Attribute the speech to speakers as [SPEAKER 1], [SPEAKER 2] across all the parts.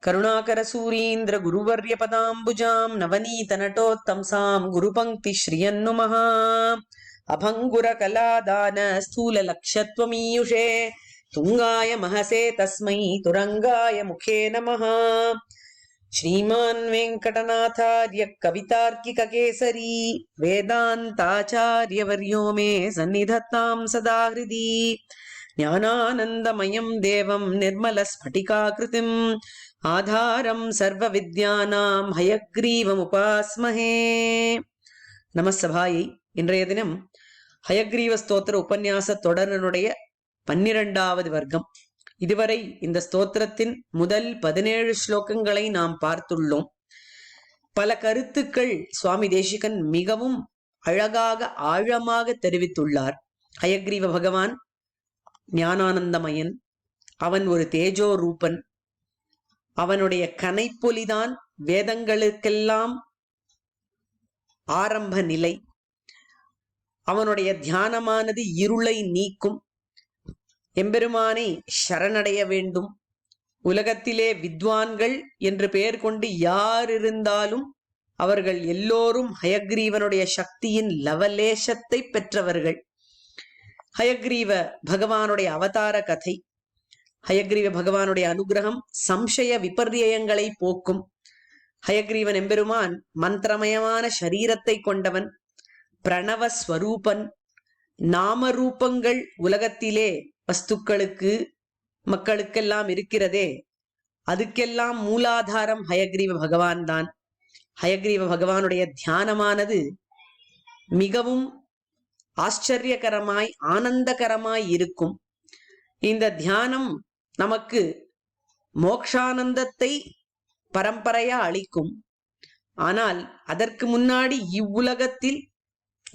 [SPEAKER 1] करुणाकरसूरीन्द्र गुरुवर्यपदाम्बुजाम् नवनीतनटोत्तंसाम् गुरुपङ्क्तिश्रियन्नुमः अभङ्गुरकलादान स्थूललक्ष्यत्वमीयुषे तुङ्गाय महसे तस्मै तुरङ्गाय मुखे नमः। श्रीमान् वेङ्कटनाथार्य कवितार्किककेसरी वेदान्ताचार्यवर्यो मे सन्निधत्ताम् सदा हृदि। ज्ञानानन्दमयम् देवम् निर्मलस्फटिकाकृतिम् ஆதாரம் சர்வ வித்யானாம் ஹயக்ரீவமுபாஸ்மஹே. நமசபாயை. இன்றைய தினம் ஹயக்ரீவ ஸ்தோத்திர உபன்யாச தொடரனுடைய 12வது வர்க்கம். இதுவரை இந்த ஸ்தோத்திரத்தின் முதல் 17 ஸ்லோகங்களை நாம் பார்த்துள்ளோம். பல கருத்துக்கள் சுவாமி தேசிகன் மிகவும் அழகாக ஆழமாக தெரிவித்துள்ளார். ஹயக்ரீவ பகவான் ஞானானந்தமயன், அவன் ஒரு தேஜோ ரூபன், அவனுடைய கனைப்பொலிதான் வேதங்களுக்கெல்லாம் ஆரம்ப நிலை. அவனுடைய தியானமானது இருளை நீக்கும். எம்பெருமானை சரணடைய வேண்டும். உலகத்திலே வித்வான்கள் என்று பெயர் கொண்டு யார் இருந்தாலும் அவர்கள் எல்லோரும் ஹயக்ரீவனுடைய சக்தியின் லவலேசத்தை பெற்றவர்கள். ஹயக்ரீவ பகவானுடைய அவதார கதை, ஹயக்ரீவ பகவானுடைய அனுகிரகம் சம்சய விபர்யங்களை போக்கும். ஹயக்ரீவன் எம்பெருமான் மந்திரமயமான சரீரத்தை கொண்டவன், பிரணவஸ்வரூபன். நாமரூபங்கள் உலகத்திலே வஸ்துக்களுக்கு மக்களுக்கெல்லாம் இருக்கிறதே, அதுக்கெல்லாம் மூலாதாரம் ஹயக்ரீவ பகவான் தான். ஹயக்ரீவ பகவானுடைய தியானமானது மிகவும் ஆச்சரியகரமாய் ஆனந்தகரமாய் இருக்கும். இந்த தியானம் நமக்கு மோக்ஷானந்தத்தை பரம்பரையா அளிக்கும். ஆனால் அதற்கு முன்னாடி இவ்வுலகத்தில்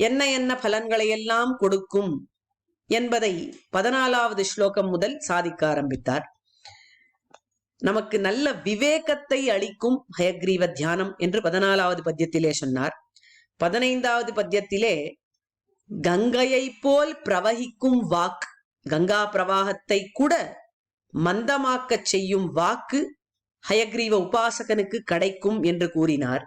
[SPEAKER 1] என்ன என்ன பலன்களை எல்லாம் கொடுக்கும் என்பதை 14வது ஸ்லோகம் முதல் சாதிக்க ஆரம்பித்தார். நமக்கு நல்ல விவேகத்தை அளிக்கும் ஹயக்ரீவ தியானம் என்று 14வது பத்தியத்திலே சொன்னார். 15வது பத்தியத்திலே கங்கையை போல் பிரவகிக்கும் வாக்கு, கங்கா பிரவாகத்தை கூட மந்தமாக்க செய்யும் வாக்கு ஹயக்ரீவ உபாசகனுக்கு கிடைக்கும் என்று கூறினார்.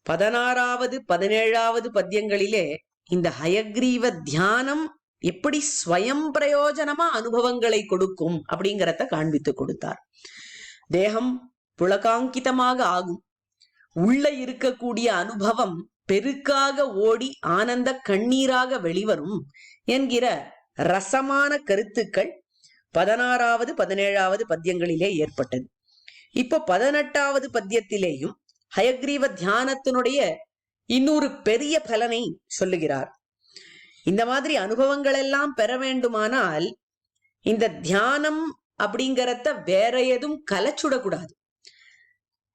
[SPEAKER 1] 16வது 17வது பத்தியங்களிலே இந்த ஹயக்ரீவ தியானம் எப்படி ஸ்வயம் பிரயோஜனமா அனுபவங்களை கொடுக்கும் அப்படிங்கிறத காண்பித்து கொடுத்தார். தேகம் புலகாங்கிதமாக ஆகும். உள்ள இருக்கக்கூடிய அனுபவம் பெருக்காக ஓடி ஆனந்த கண்ணீராக வெளிவரும் என்கிற ரசமான கருத்துக்கள் 16வது 17வது பத்தியங்களிலே ஏற்பட்டது. இப்போ 18வது பத்தியத்திலேயும் ஹயக்ரீவ தியானத்தினுடைய இன்னொரு பெரிய பலனை சொல்லுகிறார். இந்த மாதிரி அனுபவங்கள் எல்லாம் பெற வேண்டுமானால் இந்த தியானம் அப்படிங்கறத வேற எதுவும் கலச்சுடக்கூடாது.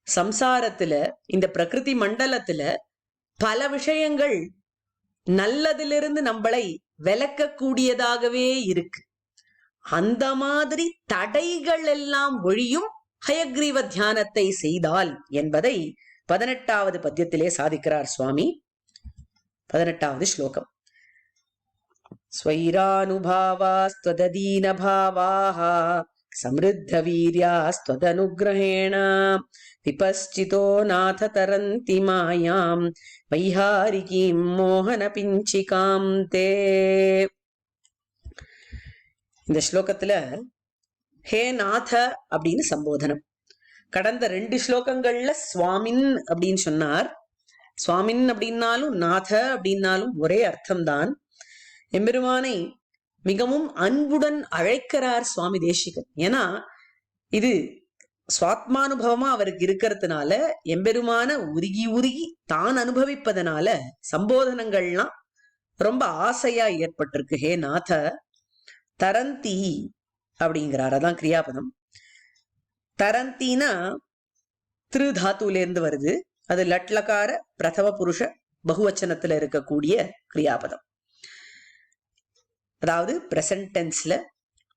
[SPEAKER 1] சம்சாரத்துல இந்த பிரகிருதி மண்டலத்துல பல விஷயங்கள் நல்லதிலிருந்து நம்மளை விலக்கக்கூடியதாகவே இருக்கு. அந்த மாதிரி தடைகள் எல்லாம் ஒழியும் ஹயக்ரீவ தியானத்தை செய்தால் என்பதை 18வது பத்தியத்திலே சாதிக்கிறார் சுவாமி. 18வது ஸ்லோகம். ஸ்வைரானுபாவாஸ்த்வததீன பாவாஹ சம்ருத்த வீர்யாஸ்த்வதனுக்ரஹேண விபஸ்சிதோ நாத தரந்தி மாயாம் வைஹாரிகீம் மோகன பிஞ்சிகாம் தே. இந்த ஸ்லோகத்துல ஹே நாத அப்படின்னு சம்போதனம். கடந்த 2 ஸ்லோகங்கள்ல சுவாமின் அப்படின்னு சொன்னார். சுவாமின் அப்படின்னாலும் நாத அப்படின்னாலும் ஒரே அர்த்தம்தான். எம்பெருமானை மிகவும் அன்புடன் அழைக்கிறார் சுவாமி தேசிகன். ஏன்னா இது சுவாத்மானுபவமா அவருக்கு இருக்கிறதுனால, எம்பெருமான உருகி உருகி தான் அனுபவிப்பதனால சம்போதனங்கள்லாம் ரொம்ப ஆசையா ஏற்பட்டிருக்கு. ஹே நாத தரந்தி அப்படிங்கிறார். அதான் கிரியாபதம். தரந்தினா திருதாத்துல இருந்து வருது. அது லட்லகார பிரதம புருஷ பகுவச்சனத்துல இருக்கக்கூடிய கிரியாபதம். அதாவது பிரசன்ட் டென்ஸ்ல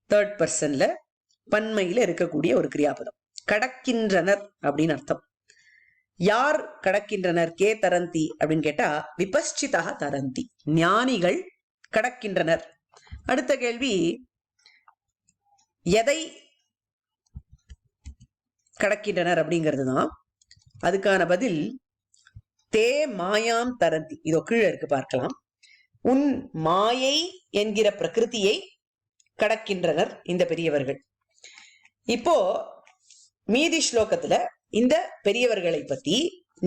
[SPEAKER 1] 3rd பர்சன்ல பன்மையில இருக்கக்கூடிய ஒரு கிரியாபதம். கடக்கின்றனர் அப்படின்னு அர்த்தம். யார் கடக்கின்றனர்? கே தரந்தி அப்படின்னு கேட்டா விபஸ்சிதா தரந்தி, ஞானிகள் கடக்கின்றனர். அடுத்த கேள்வி, எதை கடக்கின்றனர் அப்படிங்கிறது தான். அதுக்கான பதில் தே மாயாம் தரந்தி. இதோ கீழே இருக்கு, பார்க்கலாம். உன் மாயை என்கிற பிரகிருதியை கடக்கின்றனர் இந்த பெரியவர்கள். இப்போ மீதி ஸ்லோகத்துல இந்த பெரியவர்களை பத்தி,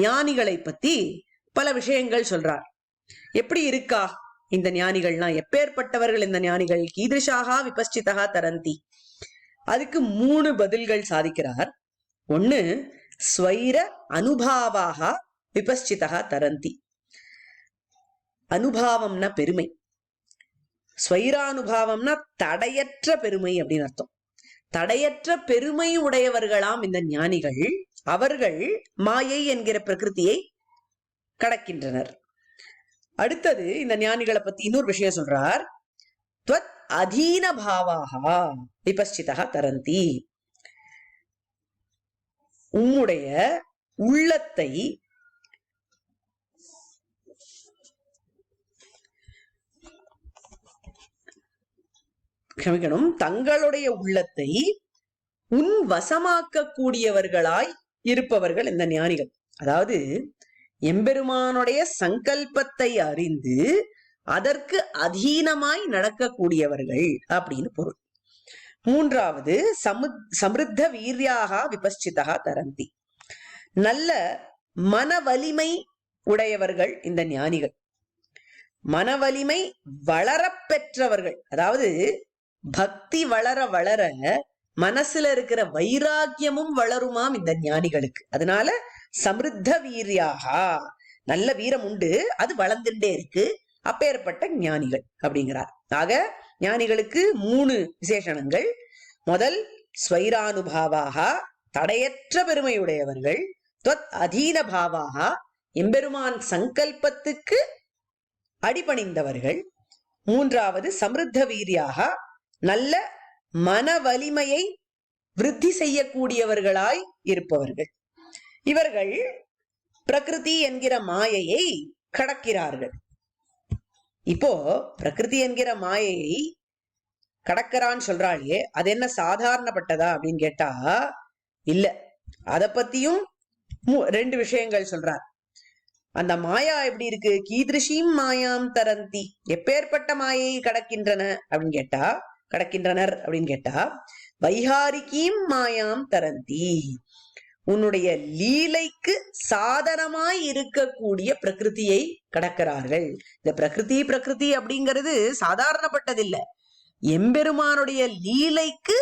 [SPEAKER 1] ஞானிகளை பத்தி பல விஷயங்கள் சொல்றார். எப்படி இருக்கா இந்த ஞானிகள்லாம், எப்பேற்பட்டவர்கள் இந்த ஞானிகள்? கீதிருஷாகா விபஸ்சிதா தரந்தி. அதுக்கு 3 பதில்கள் சாதிக்கிறார். ஒண்ணு, ஸ்வைர அனுபாவாக விபஸ்சிதா தரந்தி. அனுபாவம்னா பெருமை, ஸ்வைரானுபாவம்னா தடையற்ற பெருமை அப்படின்னு அர்த்தம். தடையற்ற பெருமை உடையவர்களாம் இந்த ஞானிகள். அவர்கள் மாயை என்கிற பிரகிருதியை கடக்கின்றனர். அடுத்தது இந்த ஞானிகளை பத்தி இன்னொரு விஷயம் சொல்றார். துவத் அதீன பாவாக விபஸ்சிதா தரந்தி. உம்முடைய உள்ளத்தை க்ஷமிக்கணும், தங்களுடைய உள்ளத்தை உன் வசமாக்க கூடியவர்களாய் இருப்பவர்கள் இந்த ஞானிகள். அதாவது எம்பெருமானுடைய சங்கல்பத்தை அறிந்து அதற்கு அதீனமாய் நடக்கக்கூடியவர்கள் அப்படின்னு பொருள். மூன்றாவது, சமிருத்த வீரியாக விபஸ்சிதா தரந்தி. நல்ல மன வலிமை உடையவர்கள் இந்த ஞானிகள். மன வலிமை வளர பெற்றவர்கள். அதாவது பக்தி வளர வளர மனசுல இருக்கிற வைராக்கியமும் வளருமாம் இந்த ஞானிகளுக்கு. அதனால சமிருத்த வீரியாகா, நல்ல வீரம் உண்டு, அது வளர்ந்துட்டே இருக்கு, அப்பேற்பட்ட ஞானிகள் அப்படிங்கிறார். ஆக ஞானிகளுக்கு 3 விசேஷணங்கள். முதல், ஸ்வைரானுபாவாக, தடையற்ற பெருமையுடையவர்கள். துவத் அதீன பாவாக, எம்பெருமான் சங்கல்பத்துக்கு அடிபணிந்தவர்கள். மூன்றாவது, சமிருத்த வீரியாக, நல்ல மன வலிமையை விருத்தி செய்யக்கூடியவர்களாய் இருப்பவர்கள். இவர்கள் பிரகிருதி என்கிற மாயையை கடக்கிறார்கள். இப்போ பிரகிருதி என்கிற மாயையை கடக்கிறான்னு சொல்றாளே, அது என்ன சாதாரணப்பட்டதா அப்படின்னு கேட்டா இல்ல. அத பத்தியும் 2 விஷயங்கள் சொல்றார். அந்த மாயா எப்படி இருக்கு? கீதிருஷீம் மாயாம் தரந்தி. எப்பேற்பட்ட மாயை கடக்கின்றனர் அப்படின்னு கேட்டா வைஹாரிகீம் மாயாம் தரந்தி. உன்னுடைய லீலைக்கு சாதனமாய் இருக்கக்கூடிய பிரகிருதியை கடக்கிறார்கள். இந்த பிரகிருதி அப்படிங்கிறது சாதாரணப்பட்டதில்லை. எம்பெருமானுடைய லீலைக்கு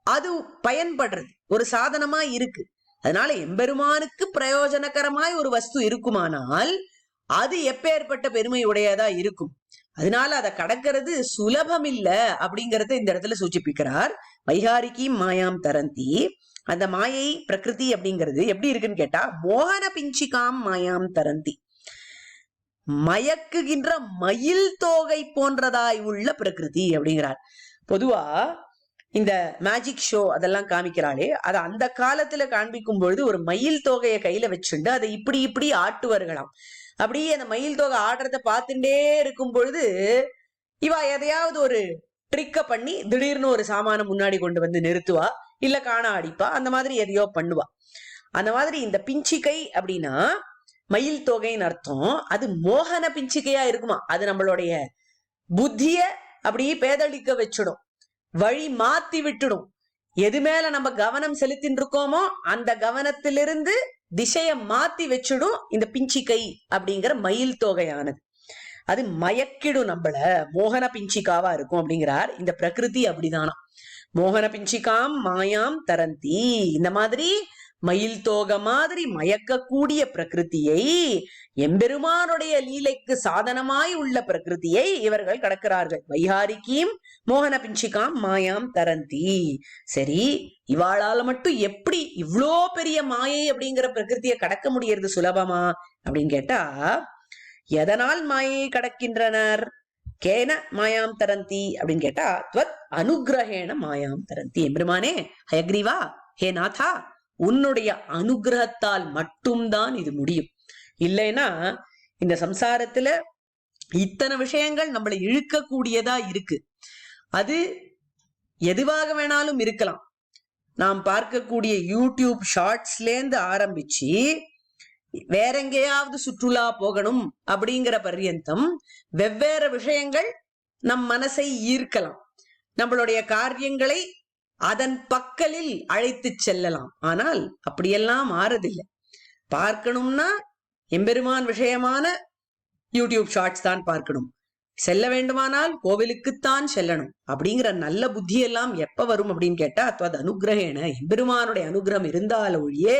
[SPEAKER 1] அது பயன்படுறது, ஒரு சாதனமாய் இருக்கு. அதனால எம்பெருமானுக்கு பிரயோஜனகரமாய் ஒரு வஸ்து இருக்குமானால் அது எப்பேற்பட்ட பெருமை உடையதா இருக்கும். அதனால அதை கடக்கிறது சுலபம் இல்ல அப்படிங்கறத இந்த இடத்துல சூச்சிப்பிக்கிறார். வைஹாரிகி மாயாம் தரந்தி. அந்த மாயை பிரகிருதி அப்படிங்கிறது எப்படி இருக்குன்னு கேட்டா மோகன பிஞ்சிகாம் மாயாம் தரந்தி. மயக்குகின்ற மயில் தோகை போன்றதாய் உள்ள பிரகிருதி அப்படிங்கிறார். பொதுவா இந்த மேஜிக் ஷோ அதெல்லாம் காமிக்கிறாளே, அதை அந்த காலத்துல காண்பிக்கும் பொழுது ஒரு மயில் தொகையை கையில வச்சுண்டு அதை இப்படி இப்படி ஆட்டுவார்களாம். அப்படியே அந்த மயில் தொகை ஆடுறத பார்த்துட்டே இருக்கும் பொழுது இவ எதையாவது ஒரு ட்ரிக்க பண்ணி திடீர்னு ஒரு சாமானம் முன்னாடி கொண்டு வந்து நிறுத்துவா, இல்ல காண அடிப்பா, அந்த மாதிரி எதையோ பண்ணுவா. அந்த மாதிரி இந்த பிஞ்சிகை அப்படின்னா மயில் தொகைன்னு அர்த்தம். அது மோகன பிஞ்சிகையா இருக்குமா, அது நம்மளுடைய புத்திய அப்படியே பேதளிக்க வச்சிடும், வழி மாத்தி விட்டுடும். எது மேல நம்ம கவனம் செலுத்தின்னு இருக்கோமோ அந்த கவனத்திலிருந்து திசைய மாத்தி வச்சிடும் இந்த பிஞ்சிகை அப்படிங்கிற மயில் தொகையானது. அது மயக்கிடும் நம்மள, மோகன பிஞ்சிகாவா இருக்கும் அப்படிங்கிறார். இந்த பிரகிருதி அப்படிதானா, மோகன பிஞ்சிகாம் மாயாம் தரந்தி. இந்த மாதிரி மயில் தோகை மாதிரி மயக்கக்கூடிய பிரகிருதியை, எம்பெருமானுடைய லீலைக்கு சாதனமாய் உள்ள பிரகிருதியை இவர்கள் கடக்கிறார்கள். வைஹாரிக்கீம் மோகன பிஞ்சிகாம் மாயாம் தரந்தி. சரி, இவாளால மட்டும் எப்படி இவ்வளோ பெரிய மாயை அப்படிங்கிற பிரகிருதியை கடக்க முடியறது சுலபமா அப்படின்னு கேட்டா, எதனால் மாயை கடக்கின்றனர்? கேன மாயாம் தரந்தி அப்படின்னு கேட்டா துவத் அனுகிரகேண மாயாம் தரந்தி. எம்பெருமானே, ஹயக்ரீவா, ஹே நாதா, உன்னுடைய அனுகிரகத்தால் மட்டும்தான் இது முடியும். இல்லைன்னா இந்த சம்சாரத்துல இத்தனை விஷயங்கள் நம்மளை இழுக்க கூடியதா இருக்கு. அது எதுவாக வேணாலும் இருக்கலாம். நாம் பார்க்கக்கூடிய யூடியூப் ஷார்ட்ஸ்லேருந்து ஆரம்பிச்சு வேற எங்கேயாவது சுற்றுலா போகணும் அப்படிங்கிற பர்யந்தம் வெவ்வேறு விஷயங்கள் நம் மனசை ஈர்க்கலாம், நம்மளுடைய காரியங்களை அதன் பக்கலில் அழைத்து செல்லலாம். ஆனால் அப்படியெல்லாம் மாறதில்லை. பார்க்கணும்னா எம்பெருமான் விஷயமான யூடியூப் ஷார்ட்ஸ் தான் பார்க்கணும், செல்ல வேண்டுமானால் கோவிலுக்குத்தான் செல்லணும் அப்படிங்கிற நல்ல புத்தி எல்லாம் எப்ப வரும் அப்படின்னு கேட்டா அது அனுகிரகேன, எம்பெருமானுடைய அனுகிரகம் இருந்தாலொழியே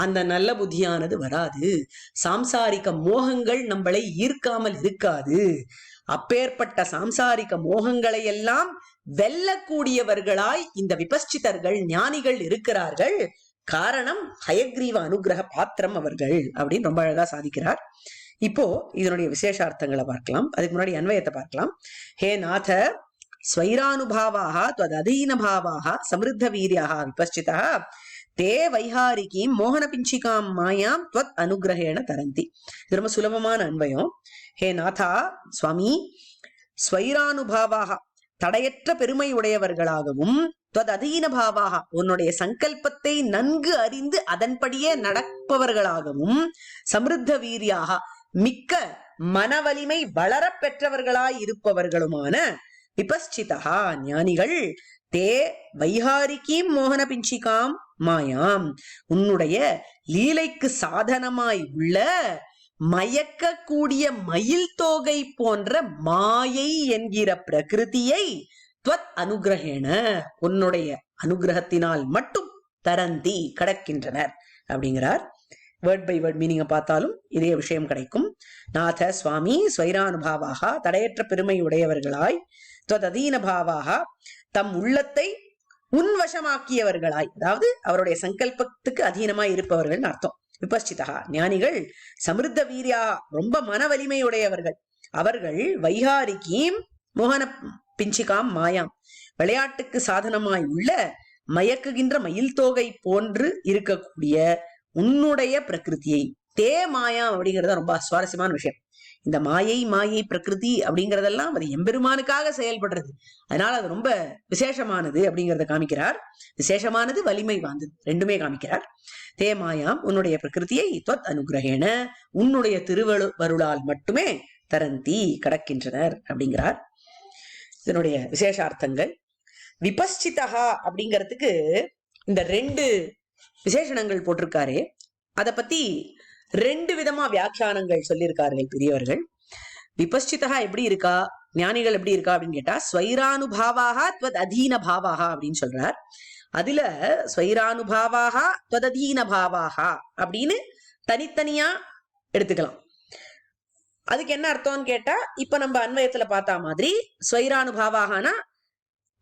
[SPEAKER 1] அந்த நல்ல புத்தியானது வராது. சாம்சாரிக மோகங்கள் நம்மளை ஈர்க்காமல் இருக்காது. அப்பேற்பட்ட சாம்சாரிக மோகங்களை எல்லாம் வெல்லக்கூடியவர்களாய் இந்த விபஸ்சிதர்கள் ஞானிகள் இருக்கிறார்கள். காரணம் ஹயக்ரீவ அனுகிரக பாத்திரம் அவர்கள் அப்படின்னு ரொம்ப அழகா சாதிக்கிறார். இப்போ இதனுடைய விசேஷார்த்தங்களை பார்க்கலாம். அதுக்கு முன்னாடி அன்வயத்தை பார்க்கலாம். ஹே நாத, ஸ்வைரானுபாவாக त्वदधीनभावाः समृद्ध வீரியாக விபஸ்சிதா தே வைஹாரிகீம் மோகன பிஞ்சிகாம் மாயாம் त्वत् அனுகிரகேண தரந்தி. இது ரொம்ப சுலபமான அன்வயம். ஹே நாதா சுவாமி, ஸ்வைரானுபாவாக தடையற்ற பெருமை உடையவர்களாகவும் அதீனபாவாக உன்னுடைய சங்கல்பத்தை நன்கு அறிந்து அதன்படியே நடப்பவர்களாகவும் சமிருத்த வீரியாக மிக்க மனவலிமை வளர பெற்றவர்களாய் இருப்பவர்களுமான விபஸ்சிதா ஞானிகள் தே வைஹாரிகீம் மோகன பிஞ்சிகாம் மாயாம் உன்னுடைய லீலைக்கு சாதனமாய் உள்ள மயக்கக்கூடிய மயில் தோகை போன்ற மாயை என்கிற பிரகிருதியை त्वत् அனுகிரகேன உன்னுடைய அனுகிரகத்தினால் மட்டும் தரந்தி கடக்கின்றனர் அப்படிங்கிறார். வேர்ட் பை வேர்ட் மீனிங்க பார்த்தாலும் இதே விஷயம் கிடைக்கும். நாத சுவாமி ஸ்வைரானுபாவாக தடையற்ற பெருமை உடையவர்களாய் त्वत् அதீனபாவாக தம் உள்ளத்தை உன்வசமாக்கியவர்களாய், அதாவது அவருடைய சங்கல்பத்துக்கு அதீனமாய் இருப்பவர்கள் அர்த்தம். விபஸ்சிதா ஞானிகள் சமிருத்த வீரியா ரொம்ப மன வலிமை உடையவர்கள். அவர்கள் வைஹாரிகீம் மோகன பிஞ்சிகாம் மாயாம் விளையாட்டுக்கு சாதனமாய் உள்ள மயக்குகின்ற மயில் தோகை போன்று இருக்கக்கூடிய உன்னுடைய பிரகிருதியை தே மாயா அப்படிங்கறது ரொம்ப சுவாரஸ்யமான விஷயம். இந்த மாயை பிரகிருதி அப்படிங்கறதெல்லாம் அது எம்பெருமானுக்காக செயல்படுறது, அதனால அது ரொம்ப விசேஷமானது அப்படிங்கறத காமிக்கிறார். விசேஷமானது வலிமை வாய்ந்தது ரெண்டுமே காமிக்கிறார். தே மாயாம் உன்னுடைய பிரகிருதியை त्वत् அனுகிரகேன உன்னுடைய திருவருளால் மட்டுமே தரந்தி கடக்கின்றனர் அப்படிங்கிறார். இதனுடைய விசேஷார்த்தங்கள். விபஸ்சிதா அப்படிங்கிறதுக்கு இந்த 2 விசேஷணங்கள் போட்டிருக்காரு. அத பத்தி 2 விதமா வியாக்கியானங்கள் சொல்லியிருக்கார்கள் பெரியவர்கள். விபஸ்சிதா எப்படி இருக்கா, ஞானிகள் எப்படி இருக்கா அப்படின்னு கேட்டா ஸ்வைரானுபாவாக त्वत् அதீனபாவாக அப்படின்னு சொல்றார். அதுல ஸ்வைரானுபாவாக त्वत् அதீனபாவாக அப்படின்னு தனித்தனியா எடுத்துக்கலாம். அதுக்கு என்ன அர்த்தம்னு கேட்டா இப்ப நம்ம அன்வயத்துல பார்த்தா மாதிரி ஸ்வைரானுபாவாகனா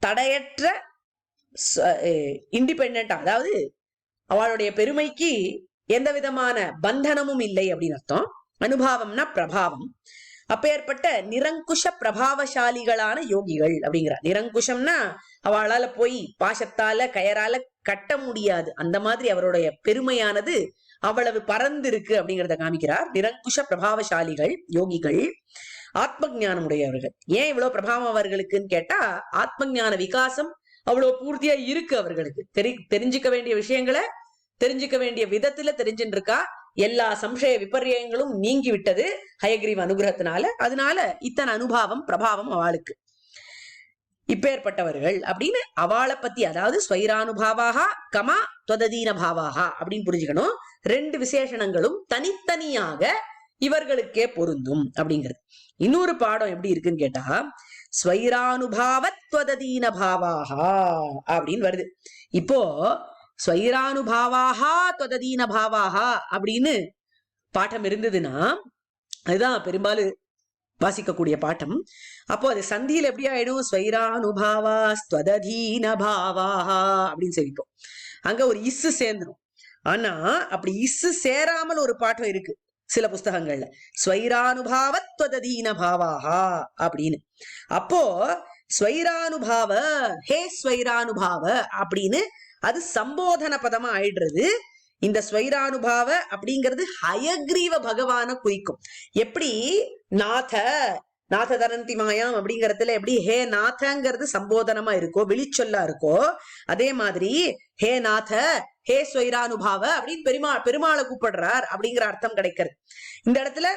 [SPEAKER 1] தடையற்ற இண்டிபெண்டா, அதாவது அவளுடைய பெருமைக்கு எந்த விதமான பந்தனமும் இல்லை அப்படின்னு அர்த்தம். அனுபாவம்னா பிரபாவம். அப்பேற்பட்ட நிரங்குஷ பிரபாவசாலிகளான யோகிகள் அப்படிங்கிறார். நிரங்குஷம்னா அவளால போய் பாசத்தால கயரால கட்ட முடியாது, அந்த மாதிரி அவருடைய பெருமையானது அவ்வளவு பறந்து இருக்கு அப்படிங்கிறத காமிக்கிறார். நிரங்குஷ பிரபாவசாலிகள் யோகிகள் ஆத்ம ஞானம் உடையவர்கள். ஏன் இவ்வளவு பிரபாவம் அவர்களுக்குன்னு கேட்டா ஆத்ம ஞான விகாசம் அவ்வளவு பூர்த்தியா இருக்கு அவர்களுக்கு. தெரிஞ்சுக்க வேண்டிய விஷயங்களை தெரிஞ்சுக்க வேண்டிய விதத்துல தெரிஞ்சுட்டு இருக்கா. எல்லா சம்சய விபர்யங்களும் நீங்கி விட்டது ஹயக்ரீவ அனுகிரகத்தினால. அதனால இத்தனை அனுபாவம் பிரபாவம் அவளுக்கு. இப்பேற்பட்டவர்கள் அப்படின்னு அவளை பத்தி, அதாவது ஸ்வைரானுபாவாக கமா त्वदधीन பாவாக அப்படின்னு புரிஞ்சுக்கணும். 2 விசேஷணங்களும் தனித்தனியாக இவர்களுக்கே பொருந்தும் அப்படிங்கிறது. இன்னொரு பாடம் எப்படி இருக்குன்னு கேட்டா ஸ்வைரானுபாவ त्वदधीन பாவாக அப்படின்னு வருது. இப்போ ஸ்வைரானுபாவாக त्वदधीन பாவாக அப்படின்னு பாட்டம் இருந்ததுன்னா அதுதான் பெரும்பாலும் வாசிக்கக்கூடிய பாட்டம். அப்போ அது சந்தியில எப்படி ஆயிடும், ஸ்வைரானுபாவா त्वदधीन பாவாக அப்படின்னு சொல்லிப்போம். அங்க ஒரு இஸ்ஸு சேர்ந்துடும். ஆனா அப்படி இஸ்ஸு சேராமல் ஒரு பாட்டம் இருக்கு சில புஸ்தகங்கள்ல, ஸ்வைரானுபாவ त्वदधीन பாவாக அப்படின்னு. அப்போ ஸ்வைரானுபாவ ஹே ஸ்வைரானுபாவ அப்படின்னு அது சம்போதன பதமா ஆயிடுறது. இந்த ஸ்வைரானுபாவ அப்படிங்கிறது ஹயக்ரீவ பகவான குறிக்கும். எப்படி நாத நாத தரந்தி மாயாம் அப்படிங்கறதுல எப்படி ஹே நாதங்கிறது சம்போதனமா இருக்கோ, விழிச்சொல்லா இருக்கோ, அதே மாதிரி ஹே நாத ஹே ஸ்வைரானுபாவ அப்படின்னு பெருமாளை கூப்பிடுறார் அப்படிங்கிற அர்த்தம் கிடைக்கிறது. இந்த இடத்துல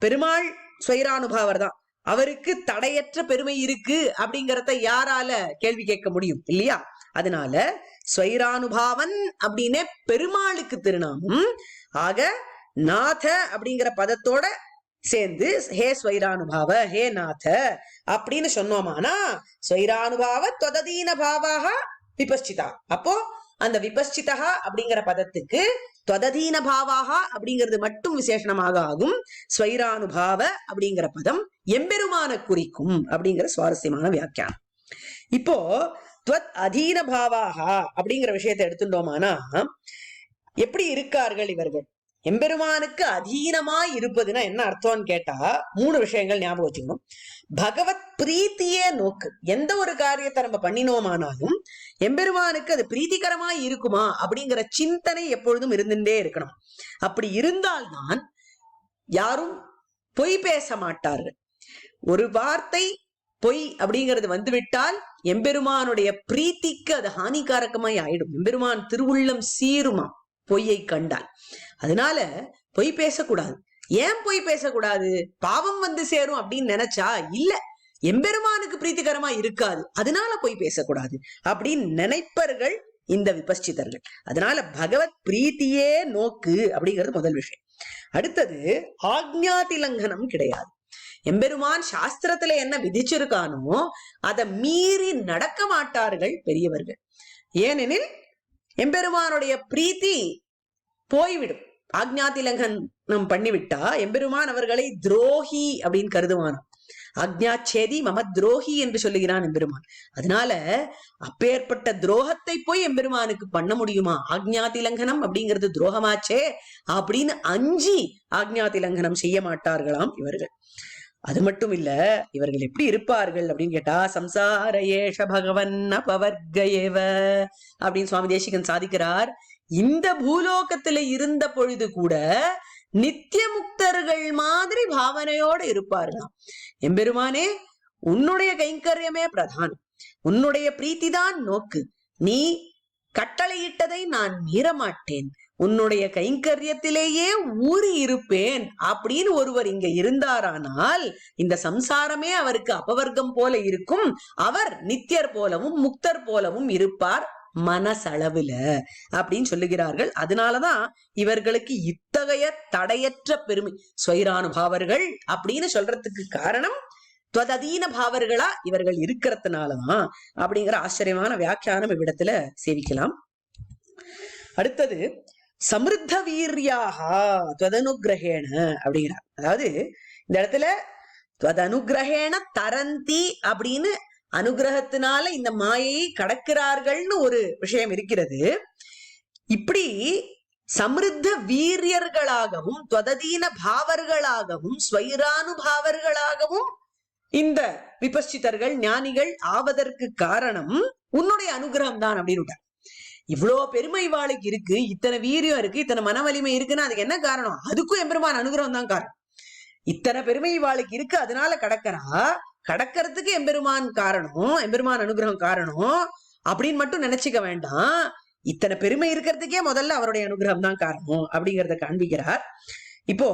[SPEAKER 1] பெருமாள் ஸ்வைரானுபாவர் தான், அவருக்கு தடையற்ற பெருமை இருக்கு அப்படிங்கறத யாரால கேள்வி கேட்க முடியும் இல்லையா? அதனால ஸ்வைரானுபாவன் அப்படின்னே பெருமாளுக்கு திருநாமம். ஆக நாத அப்படிங்கிற பதத்தோட சேர்ந்து ஹே ஸ்வைரானுபாவ ஹே நாத அப்படின்னு சொன்னோமானா ஸ்வைரானுபாவ தொததீன பாவாக விபஸ்சிதா. அப்போ அந்த விபஸ்சிதா அப்படிங்கிற பதத்துக்கு தொததீன பாவாக அப்படிங்கிறது மட்டும் விசேஷணமாக ஆகும். ஸ்வைரானுபாவ அப்படிங்கிற பதம் எம்பெருமான குறிக்கும் அப்படிங்கிற சுவாரஸ்யமான வியாக்கியானம். இப்போ துவத் அதீன பாவாக அப்படிங்கிற விஷயத்தை எடுத்துட்டோமானா எப்படி இருக்கார்கள் இவர்கள்? எம்பெருமானுக்கு அதீனமாய் இருப்பதுன்னா என்ன அர்த்தம்னு கேட்டா 3 விஷயங்கள் ஞாபகம் வச்சுக்கணும். பகவத் பிரீத்தியே நோக்கு. எந்த ஒரு காரியத்தை நம்ம பண்ணினோமானாலும் எம்பெருமானுக்கு அது பிரீத்திகரமாய் இருக்குமா அப்படிங்கிற சிந்தனை எப்பொழுதும் இருந்துட்டே இருக்கணும். அப்படி இருந்தால்தான் யாரும் பொய் பேச மாட்டார்கள். ஒரு வார்த்தை பொய் அப்படிங்கிறது வந்துவிட்டால் எம்பெருமானுடைய பிரீத்திக்கு அது ஹானிகாரகமாய் ஆயிடும். எம்பெருமான் திருவுள்ளம் சீருமா பொய்யை கண்டால். அதனால பொய் பேசக்கூடாது. ஏன் பொய் பேசக்கூடாது? பாவம் வந்து சேரும் அப்படின்னு நினைச்சா இல்ல, எம்பெருமானுக்கு பிரீத்திகரமா இருக்காது, அதனால பொய் பேசக்கூடாது அப்படின்னு நினைப்பர்கள் இந்த விபஸ்சிதர்கள். அதனால பகவத் பிரீத்தியே நோக்கு அப்படிங்கிறது முதல் விஷயம். அடுத்தது ஆக்ஞாதி லங்கனம் கிடையாது. எம்பெருமான் சாஸ்திரத்துல என்ன விதிச்சிருக்கானோ அதை மீறி நடக்க மாட்டார்கள் பெரியவர்கள். ஏனெனில் எம்பெருமானுடைய பிரீத்தி போய்விடும். ஆக்ஞாதி லங்கனம் பண்ணிவிட்டா எம்பெருமான் அவர்களை துரோகி அப்படின்னு கருதுவானோ. ஆக்ஞாச்சேதி மம துரோகி என்று சொல்லுகிறான் எம்பெருமான். அதனால அப்பேற்பட்ட துரோகத்தை போய் எம்பெருமானுக்கு பண்ண முடியுமா? ஆக்ஞாதி லங்கனம் அப்படிங்கிறது துரோகமாச்சே அப்படின்னு அஞ்சி ஆக்ஞாதி லங்கனம் செய்ய மாட்டார்களாம் இவர்கள். அது மட்டும் இல்ல, இவர்கள் எப்படி இருப்பார்கள் அப்படின்னு கேட்டா சம்சார ஏஷ பகவன் அபவர்கயேவ அப்படின்னு சுவாமி தேசிகன் சாதிக்கிறார். இந்த பூலோகத்துல இருந்த பொழுது கூட நித்திய முக்தர்கள் மாதிரி பாவனையோடு இருப்பார்களாம். எம்பெருமானே உன்னுடைய கைங்கரியமே பிரதானம், உன்னுடைய பிரீத்திதான் நோக்கு, நீ கட்டளையிட்டதை நான் மீறமாட்டேன், உன்னுடைய கைங்கரியத்திலேயே ஊறி இருப்பேன் அப்படின்னு ஒருவர் இங்க இருந்தாரானால் இந்த சம்சாரமே அவருக்கு அபவர்க்கம் போல இருக்கும். அவர் நித்தியர் போலவும் முக்தர் போலவும் இருப்பார் மனசளவுல அப்படின்னு சொல்லுகிறார்கள். அதனாலதான் இவர்களுக்கு இத்தகைய தடையற்ற பெருமை ஸ்வைரானுபாவர்கள் அப்படின்னு சொல்றதுக்கு காரணம் துவததீன பாவர்களா இவர்கள் இருக்கிறதுனாலதான் அப்படிங்கிற ஆச்சரியமான வியாக்கியானம் இவ்விடத்துல சேவிக்கலாம். அடுத்தது சமிருத்த வீரியாக துவதனுகிரகேண அப்படிங்கிறார். அதாவது இந்த இடத்துல துவதனுகிரகேண தரந்தி அப்படின்னு அனுகிரகத்தினால இந்த மாயையை கடக்கிறார்கள்னு ஒரு விஷயம் இருக்கிறது. இப்படி சமிருத்த வீரியர்களாகவும் துவததீன பாவர்களாகவும் ஸ்வைரானுபாவர்களாகவும் இந்த விபஸ்சிதர்கள் ஞானிகள் ஆவதற்கு காரணம் உன்னுடைய அனுகிரகம் தான் அப்படின்னு. இவ்வளோ பெருமை வாளுக்கு இருக்கு, இத்தனை வீரியம் இருக்கு, இத்தனை மன வலிமை இருக்குன்னா அதுக்கு என்ன காரணம்? அதுக்கும் எம்பெருமான் அனுகிரகம் தான் காரணம். இத்தனை பெருமை வாளுக்கு இருக்கு அதனால கடக்கிறா, கடக்கிறதுக்கு எம்பெருமான் காரணம், எம்பெருமான் அனுகிரகம் காரணம் அப்படின்னு மட்டும் நினைச்சுக்க வேண்டாம். இத்தனை பெருமை இருக்கிறதுக்கே முதல்ல அவருடைய அனுகிரகம் தான் காரணம் அப்படிங்கிறத காண்பிக்கிறார். இப்போ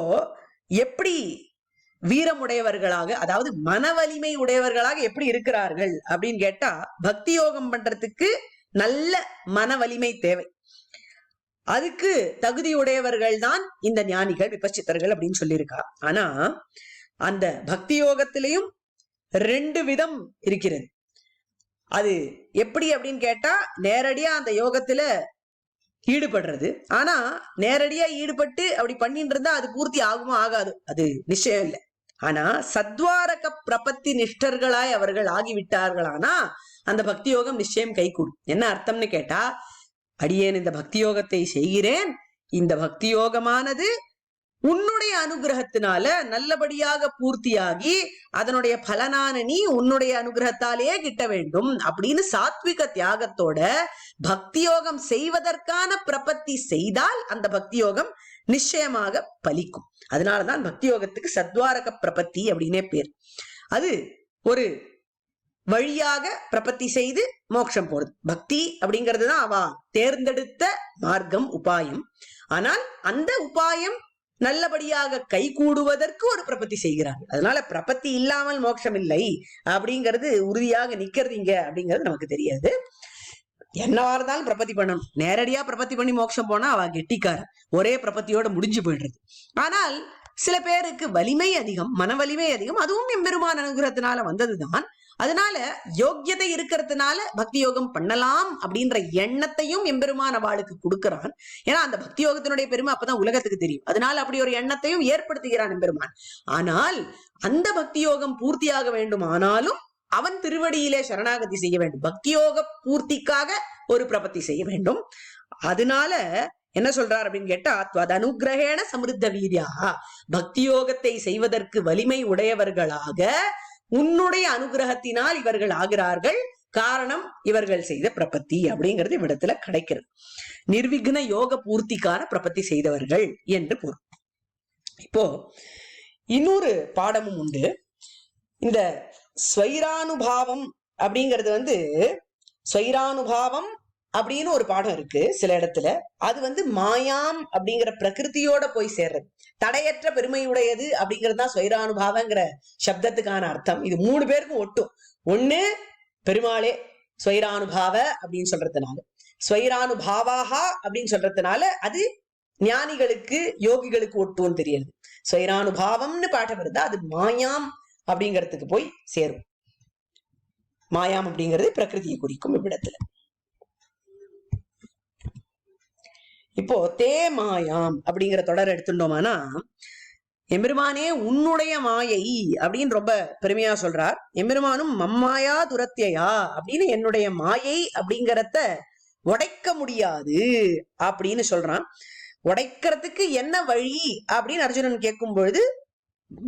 [SPEAKER 1] எப்படி வீரமுடையவர்களாக, அதாவது மன வலிமை உடையவர்களாக எப்படி இருக்கிறார்கள் அப்படின்னு கேட்டா பக்தி யோகம் பண்றதுக்கு நல்ல மன வலிமை தேவை. அதுக்கு தகுதியுடையவர்கள் தான் இந்த ஞானிகள் விபச்சித்தர்கள் அப்படின்னு சொல்லியிருக்கா. ஆனா அந்த பக்தி யோகத்திலையும் 2 விதம் இருக்கிறது. அது எப்படி அப்படின்னு கேட்டா நேரடியா அந்த யோகத்துல ஈடுபடுறது. ஆனா நேரடியா ஈடுபட்டு அப்படி பண்ணிட்டு இருந்தா அது பூர்த்தி ஆகுமோ ஆகாது அது நிச்சயம் இல்லை. ஆனா சத்வாரக பிரபத்தி நிஷ்டர்களாய் அவர்கள் ஆகிவிட்டார்களானா அந்த பக்தி யோகம் நிச்சயம் கைகூடும். என்ன அர்த்தம்னு கேட்டா, அடியேன் இந்த பக்தி யோகத்தை செய்கிறேன், இந்த பக்தி யோகமானது உன்னுடைய அனுகிரகத்தினால நல்லபடியாக பூர்த்தியாகி அதனுடைய பலனான நீ உன்னுடைய அனுகிரகத்தாலேயே கிட்ட வேண்டும் அப்படின்னு சாத்விக தியாகத்தோட பக்தி யோகம் செய்வதற்கான பிரபத்தி செய்தால் அந்த பக்தி யோகம் நிச்சயமாக பலிக்கும். அதனாலதான் பக்தி யோகத்துக்கு சத்வாரக பிரபத்தி அப்படின்னே பேர். அது ஒரு வழியாக பிரபத்தி செய்து மோட்சம் போறது. பக்தி அப்படிங்கிறதுதான் அவ தேர்ந்தெடுத்த மார்க்கம், உபாயம். ஆனால் அந்த உபாயம் நல்லபடியாக கை கூடுவதற்கு ஒரு பிரபத்தி செய்கிறார்கள். அதனால பிரபத்தி இல்லாமல் மோட்சம் இல்லை அப்படிங்கிறது உறுதியாக நிக்கிறதீங்க அப்படிங்கிறது நமக்கு தெரியாது. என்னவா இருந்தாலும் பிரபத்தி பண்ணணும். நேரடியா பிரபத்தி பண்ணி மோட்சம் போனா அவ கெட்டிக்கார, ஒரே பிரபத்தியோட முடிஞ்சு போயிடுறது. ஆனால் சில பேருக்கு வலிமை அதிகம், மன வலிமை அதிகம், அதுவும் எம்பெருமான் அனுகிரகத்தினால வந்ததுதான். அதனால யோக்கியதை இருக்கிறதுனால பக்தி யோகம் பண்ணலாம் அப்படின்ற எண்ணத்தையும் எம்பெருமான் அவளுக்கு கொடுக்கிறான். ஏன்னா அந்த பக்தி யோகத்தினுடைய பெருமை அப்பதான் உலகத்துக்கு தெரியும். அதனால அப்படி ஒரு எண்ணத்தையும் ஏற்படுத்துகிறான் எம்பெருமான். ஆனால் அந்த பக்தி யோகம் பூர்த்தியாக வேண்டும், ஆனாலும் அவன் திருவடியிலே சரணாகதி செய்ய வேண்டும். பக்தி யோக பூர்த்திக்காக ஒரு பிரபத்தி செய்ய வேண்டும். அதனால என்ன சொல்றார் அப்படின்னு கேட்டா, அனுகிரகேண சமிருத்த வீரியா, பக்தி யோகத்தை செய்வதற்கு வலிமை உடையவர்களாக உன்னுடைய அனுகிரகத்தினால் இவர்கள் ஆகிறார்கள். காரணம் இவர்கள் செய்த பிரபத்தி அப்படிங்கிறது இவ்விடத்துல கிடைக்கிறது. நிர்விக்ன யோக பூர்த்திக்கான பிரபத்தி செய்தவர்கள் என்று பொருள். இப்போ இன்னொரு பாடமும் உண்டு. இந்த ஸ்வைரானுபாவம் அப்படிங்கிறது ஸ்வைரானுபாவம் அப்படின்னு ஒரு பாடம் இருக்கு சில இடத்துல. அது மாயாம் அப்படிங்கிற பிரகிருதியோட போய் சேர்றது. தடையற்ற பெருமையுடையது அப்படிங்கிறது தான் ஸ்வைரானுபாவங்கிற சப்தத்துக்கான அர்த்தம். இது 3 பேருக்கும் ஒட்டும். ஒண்ணு பெருமாளே ஸ்வைரானுபாவ அப்படின்னு சொல்றதுனால, ஸ்வைரானுபாவாகா அப்படின்னு சொல்றதுனால அது ஞானிகளுக்கு யோகிகளுக்கு ஒட்டும்னு தெரியுது. ஸ்வைரானுபாவம்னு பாட்டம் வருது, அது மாயாம் அப்படிங்கிறதுக்கு போய் சேரும். மாயாம் அப்படிங்கிறது பிரகிருதியை குறிக்கும் இவ்விடத்துல. இப்போ தே மாயாம் அப்படிங்கிற தொடர் எடுத்துட்டோம்னா, எம்பெருமானே உன்னுடைய மாயை அப்படின்னு ரொம்ப பெருமையா சொல்றார். எம்பெருமானும் மம்மாயா துரத்தியா அப்படின்னு என்னுடைய மாயை அப்படிங்கறத உடைக்க முடியாது அப்படின்னு சொல்றான். உடைக்கிறதுக்கு என்ன வழி அப்படின்னு அர்ஜுனன் கேட்கும் பொழுது,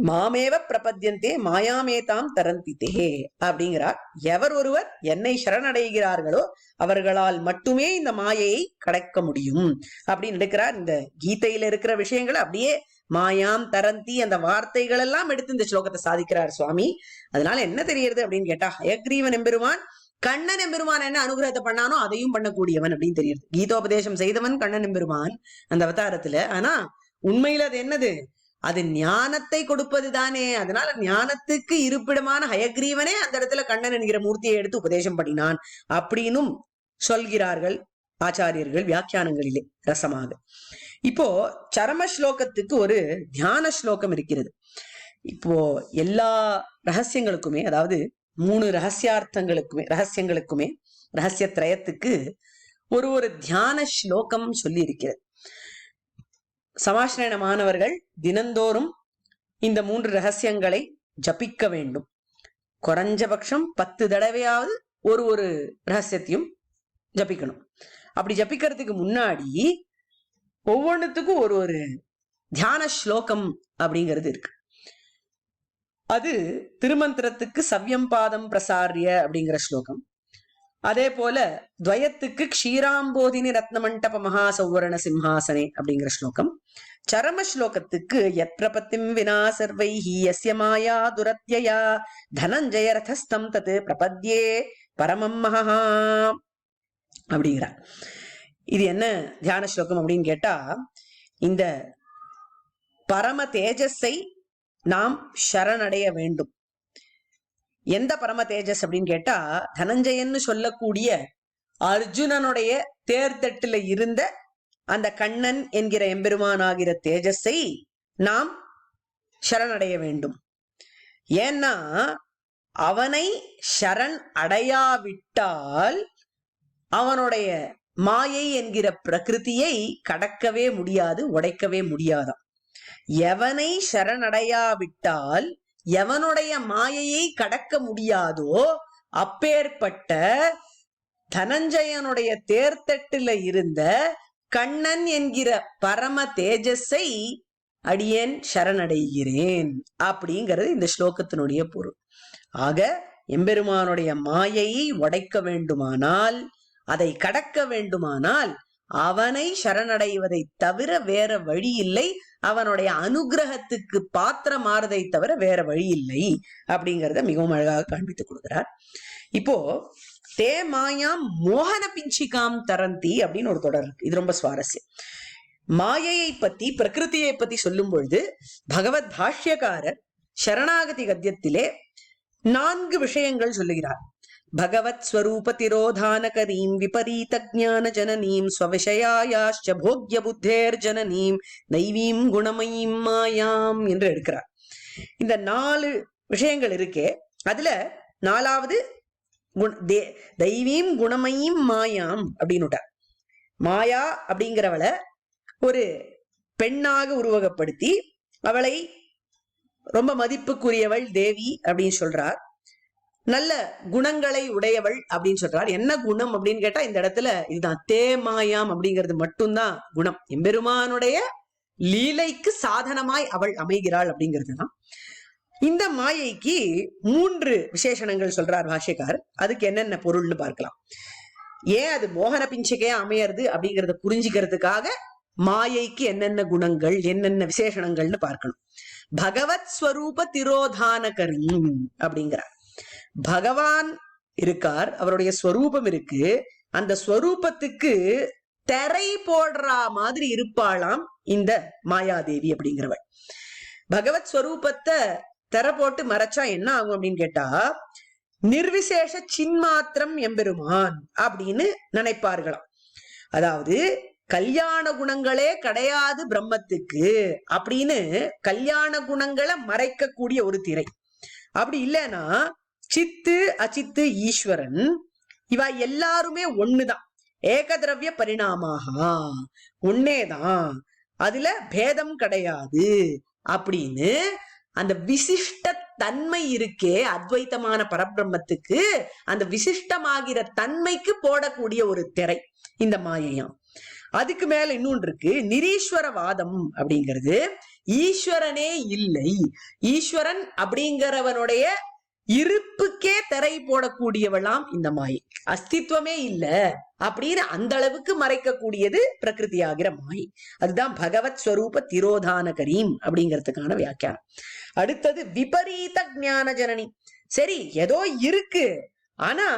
[SPEAKER 1] மாமேவ பிரபத்யந்தே மாயாமேதாம் தரந்தித்தே அப்படிங்கிறார். எவர் ஒருவர் என்னை சரணடைகிறார்களோ அவர்களால் மட்டுமே இந்த மாயையை கடக்க முடியும் அப்படின்னு எடுக்கிறார். இந்த கீதையில இருக்கிற விஷயங்கள் அப்படியே மாயாம் தரந்தி அந்த வார்த்தைகள் எல்லாம் எடுத்து இந்த ஸ்லோகத்தை சாதிக்கிறார் சுவாமி. அதனால என்ன தெரியுது அப்படின்னு கேட்டா, ஹயக்ரீவன் எம்பெருமான் கண்ணன் எம்பெருமான் என்ன அனுகிரகத்தை பண்ணானோ அதையும் பண்ணக்கூடியவன் அப்படின்னு தெரியுது. கீதோபதேசம் செய்தவன் கண்ணன் எம்பெருமான் அந்த அவதாரத்துல. ஆனா உண்மையில அது என்னது? அது ஞானத்தை கொடுப்பது தானே. அதனால ஞானத்துக்கு இருப்பிடமான ஹயக்ரீவனே அந்த இடத்துல கண்ணன் என்கிற மூர்த்தியை எடுத்து உபதேசம் பண்ணினான் அப்படின்னும் சொல்கிறார்கள் ஆச்சாரியர்கள் வியாக்கியானங்களிலே ரசமாக. இப்போ சரம ஸ்லோகத்துக்கு ஒரு தியான ஸ்லோகம் இருக்கிறது. இப்போ எல்லா ரகசியங்களுக்குமே, அதாவது 3 ரகசியங்களுக்குமே ரகசிய திரயத்துக்கு ஒரு தியான ஸ்லோகம் சொல்லி இருக்கிறது. சமாஸ்ரயண மாணவர்கள் தினந்தோறும் இந்த 3 ரகசியங்களை ஜபிக்க வேண்டும். குறைஞ்சபட்சம் 10 தடவையாவது ஒரு ரகசியத்தையும் ஜபிக்கணும். அப்படி ஜபிக்கிறதுக்கு முன்னாடி ஒவ்வொன்றுத்துக்கும் ஒரு தியான ஸ்லோகம் அப்படிங்கிறது இருக்கு. அது திருமந்திரத்துக்கு சவ்யம் பாதம் பிரசாரிய அப்படிங்கிற ஸ்லோகம். அதே போல துவயத்துக்கு க்ஷீராம்போதினி ரத்னமண்டப மகா சௌவர்ண சிம்ஹாசனே அப்படிங்கிற ஸ்லோகம். சரம ஸ்லோகத்துக்கு யத் பிரபத்திம் வினா சர்வைஹி யஸ்ய மாயா துரத்யயா தனஞ்சய ரதஸ்தம் தத் பிரபத்யே பரமம் மகா அப்படிங்கிறார். இது என்ன தியான ஸ்லோகம் அப்படின்னு கேட்டா, இந்த பரம தேஜஸை நாம் சரணடைய வேண்டும். எந்த பரம தேஜஸ் அப்படின்னு கேட்டா, தனஞ்சயன்னு சொல்லக்கூடிய அர்ஜுனனுடைய தேர்தட்டுல இருந்த அந்த கண்ணன் என்கிற எம்பெருமான் ஆகிற தேஜஸை நாம் சரணடைய வேண்டும். ஏன்னா அவனை சரண் அடையாவிட்டால் அவனுடைய மாயை என்கிற பிரகிருதியை கடக்கவே முடியாது, உடைக்கவே முடியாதாம். எவனை சரணடையாவிட்டால் எவனுடைய மாயையை கடக்க முடியாதோ அப்பேற்பட்ட தனஞ்சயனுடைய தேர்தட்டுல இருந்த கண்ணன் என்கிற பரம தேஜஸை அடியேன் சரணடைகிறேன் அப்படிங்கிறது இந்த ஸ்லோகத்தினுடைய பொருள். ஆக எம்பெருமானுடைய மாயையை உடைக்க வேண்டுமானால், அதை கடக்க வேண்டுமானால் அவனை சரணடைவதை தவிர வேற வழி இல்லை. அவனுடைய அனுகிரகத்துக்கு பாத்திரம் மாறதை தவிர வேற வழி இல்லை அப்படிங்கிறத மிகவும் அழகாக காண்பித்துக் கொடுக்கிறார். இப்போ தே மாயாம் மோகன பிஞ்சிகாம் தரந்தி அப்படின்னு ஒரு தொடர் இருக்கு. இது ரொம்ப சுவாரஸ்யம். மாயையை பத்தி, பிரகிருதியை பத்தி சொல்லும் பொழுது பகவத் பாஷ்யக்காரர் சரணாகதி கத்தியத்திலே 4 விஷயங்கள் சொல்லுகிறார். பகவத் ஸ்வரூப திரோதானகரீம் விபரீத ஜான ஜனனீம் ஸ்வவிஷயாயாஷ்ச போக்ய புத்தேர் ஜனனீம் தெய்வீம் குணமயீம் மாயாம் என்று எடுக்கிறார். இந்த 4 விஷயங்கள் இருக்கே, அதுல 4வது தெய்வீம் குணமயீம் மாயாம் அப்படின்னு. மாயா அப்படிங்கிறவளை ஒரு பெண்ணாக உருவகப்படுத்தி அவளை ரொம்ப மதிப்புக்குரியவள் தேவி அப்படின்னு சொல்றார். நல்ல குணங்களை உடையவள் அப்படின்னு சொல்றார். என்ன குணம் அப்படின்னு கேட்டா இந்த இடத்துல இதுதான், தே மாயாம் அப்படிங்கிறது மட்டும்தான் குணம். எம்பெருமானுடைய லீலைக்கு சாதனமாய் அவள் அமைகிறாள் அப்படிங்கிறதுதான். இந்த மாயைக்கு 3 விசேஷணங்கள் சொல்றார் பாஷ்யக்காரர். அதுக்கு என்னென்ன பொருள்னு பார்க்கலாம். ஏன் அது மோகன பிஞ்சிகையா அமையறது அப்படிங்கறத புரிஞ்சுக்கிறதுக்காக மாயைக்கு என்னென்ன குணங்கள், என்னென்ன விசேஷணங்கள்னு பார்க்கணும். பகவத் ஸ்வரூப திரோதானகரீம் அப்படிங்கிறார். பகவான் இருக்கார், அவருடைய ஸ்வரூபம் இருக்கு. அந்த ஸ்வரூபத்துக்கு திரை போடுற மாதிரி இருப்பாளாம் இந்த மாயாதேவி அப்படிங்கிறவள். பகவத் ஸ்வரூபத்தை திரை போட்டு மறைச்சா என்ன ஆகும் அப்படின்னு கேட்டா, நிர்விசேஷ சின்மாத்திரம் எம்பெருமான் அப்படின்னு நினைப்பார்களாம். அதாவது கல்யாண குணங்களே கிடையாது பிரம்மத்துக்கு அப்படின்னு கல்யாண குணங்களை மறைக்கக்கூடிய ஒரு திரை. அப்படி இல்லைன்னா சித்து அச்சித்து ஈஸ்வரன் இவ எல்லாருமே ஒண்ணுதான், ஏகதிரவிய பரிணாமாக ஒன்னேதான், அதுல பேதம் கிடையாது அப்படின்னு அந்த விசிஷ்ட தன்மை இருக்கே அத்வைத்தமான பரபிரம்மத்துக்கு, அந்த விசிஷ்டமாகிற தன்மைக்கு போடக்கூடிய ஒரு திரை இந்த மாயையாம். அதுக்கு மேல இன்னொன்று இருக்கு, நிரீஸ்வரவாதம் அப்படிங்கிறது. ஈஸ்வரனே இல்லை, ஈஸ்வரன் அப்படிங்கிறவனுடைய இருப்புக்கே திரை போடக்கூடியவளாம் இந்த மாயை. அஸ்தித்வமே இல்ல அப்படின்னு அந்த அளவுக்கு மறைக்கக்கூடியது பிரகிருதி ஆகிற மாயை. அதுதான் பகவத் ஸ்வரூப திரோதானகரீம் அப்படிங்கிறதுக்கான வியாக்கியானம். அடுத்தது விபரீத ஞான ஜனனி. சரி, ஏதோ இருக்கு, ஆனா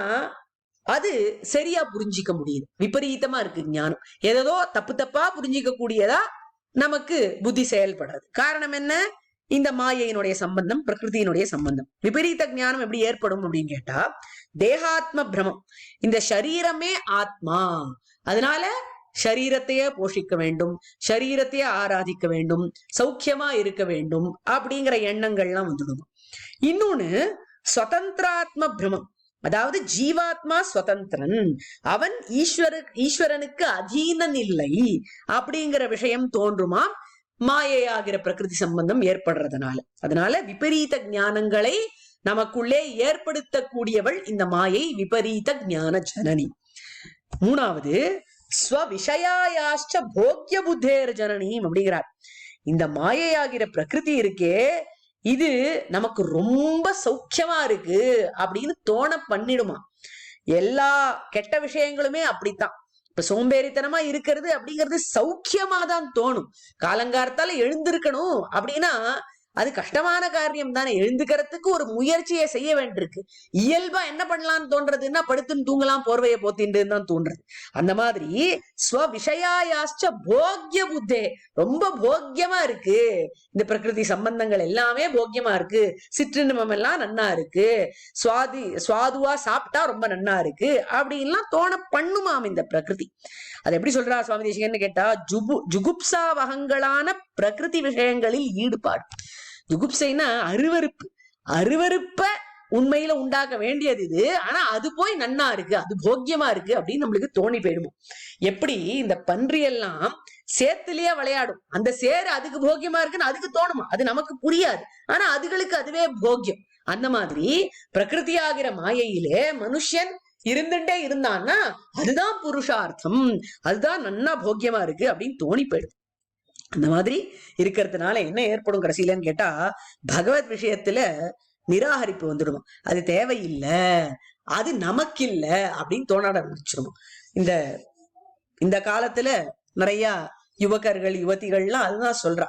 [SPEAKER 1] அது சரியா புரிஞ்சிக்க முடியுது. விபரீதமா இருக்கு ஞானம், ஏதோ தப்பு தப்பா புரிஞ்சிக்க கூடியதா நமக்கு புத்தி செயல்படாது. காரணம் என்ன? இந்த மாயையினுடைய சம்பந்தம், பிரகிருதியினுடைய சம்பந்தம். விபரீத ஞானம் எப்படி ஏற்படும் அப்படின்னு கேட்டா, தேகாத்ம பிரமம். இந்த சரீரமே ஆத்மா, அதனால சரீரத்தையே போஷிக்க வேண்டும், சரீரத்தையே ஆராதிக்க வேண்டும், சௌக்கியமா இருக்க வேண்டும் அப்படிங்கிற எண்ணங்கள்லாம் வந்துடும். இன்னொன்னு சுதந்திராத்ம பிரமம். அதாவது ஜீவாத்மா சுதந்திரன், அவன் ஈஸ்வரனுக்கு அதீனன் இல்லை அப்படிங்கிற விஷயம் தோன்றுமா மாயையாகிற பிரகிருதி சம்பந்தம் ஏற்படுறதுனால. அதனால விபரீத ஞானங்களை நமக்குள்ளே ஏற்படுத்தக்கூடியவள் இந்த மாயை, விபரீத ஞான ஜனனி. 3வது ஸ்வவிஷயாயாஷ்ச போக்ய புத்தேர் ஜனனீம் அப்படிங்கிறார். இந்த மாயையாகிற பிரகிருதி இருக்கே, இது நமக்கு ரொம்ப சௌக்கியமா இருக்கு அப்படின்னு தோண பண்ணிடுமா. எல்லா கெட்ட விஷயங்களுமே அப்படித்தான். இப்ப சோம்பேறித்தனமா இருக்கிறது அப்படிங்கிறது சௌக்கியமா தான் தோணும். காலங்காலத்தால எழுந்திருக்கணும் அப்படின்னா அது கஷ்டமான காரியம் தானே. எழுந்துக்கிறதுக்கு ஒரு முயற்சியை செய்ய வேண்டியிருக்கு. இயல்பா என்ன பண்ணலாம்னு தோன்றதுன்னா படுத்துன்னு தூங்கலாம், போர்வையை போத்தின்னு தான் தோன்றது. அந்த மாதிரி ஸ்வவிஷயாயாஷ்ச போக்ய புத்தே, ரொம்ப போக்கியமா இருக்கு இந்த பிரகிருதி சம்பந்தங்கள் எல்லாமே போக்கியமா இருக்கு. சிற்றின்பம் எல்லாம் நன்னா இருக்கு, சுவாதுவா சாப்பிட்டா ரொம்ப நன்னா இருக்கு அப்படின்லாம் தோண பண்ணுமாம் இந்த பிரகிருதி. அது எப்படி சொல்றா சுவாமி தேசிகன்னு கேட்டா, ஜுகுப்சா வகங்களான பிரகிருதி விஷயங்களில் ஈடுபாடு. ஜுகுப்சைனா அருவருப்பு, அருவருப்ப உண்மையில உண்டாக்க வேண்டியது இது. ஆனா அது போய் நன்னா இருக்கு, அது போக்கியமா இருக்கு அப்படின்னு நம்மளுக்கு தோணி போயிடுவோம். எப்படி இந்த பன்றி எல்லாம் சேத்துலயே விளையாடும், அந்த சேரு அதுக்கு போக்கியமா இருக்குன்னு அதுக்கு தோணுமா, அது நமக்கு புரியாது, ஆனா அதுகளுக்கு அதுவே போக்கியம். அந்த மாதிரி பிரகிருதி ஆகிற மாயையிலே மனுஷன் இருந்துட்டே இருந்தான்னா அதுதான் புருஷார்த்தம், அதுதான் நன்னா போக்கியமா இருக்கு அப்படின்னு தோணி போயிடும். அந்த மாதிரி இருக்கிறதுனால என்ன ஏற்படும் கடைசியிலன்னு கேட்டா, பகவத் விஷயத்துல நிராகரிப்பு வந்துடுமா. அது தேவையில்லை, அது நமக்கு இல்லை அப்படின்னு தோணாட ஆரம்பிச்சிருமா. இந்த காலத்துல நிறைய யுவகர்கள் யுவதிகள்லாம் அதுதான் சொல்றா.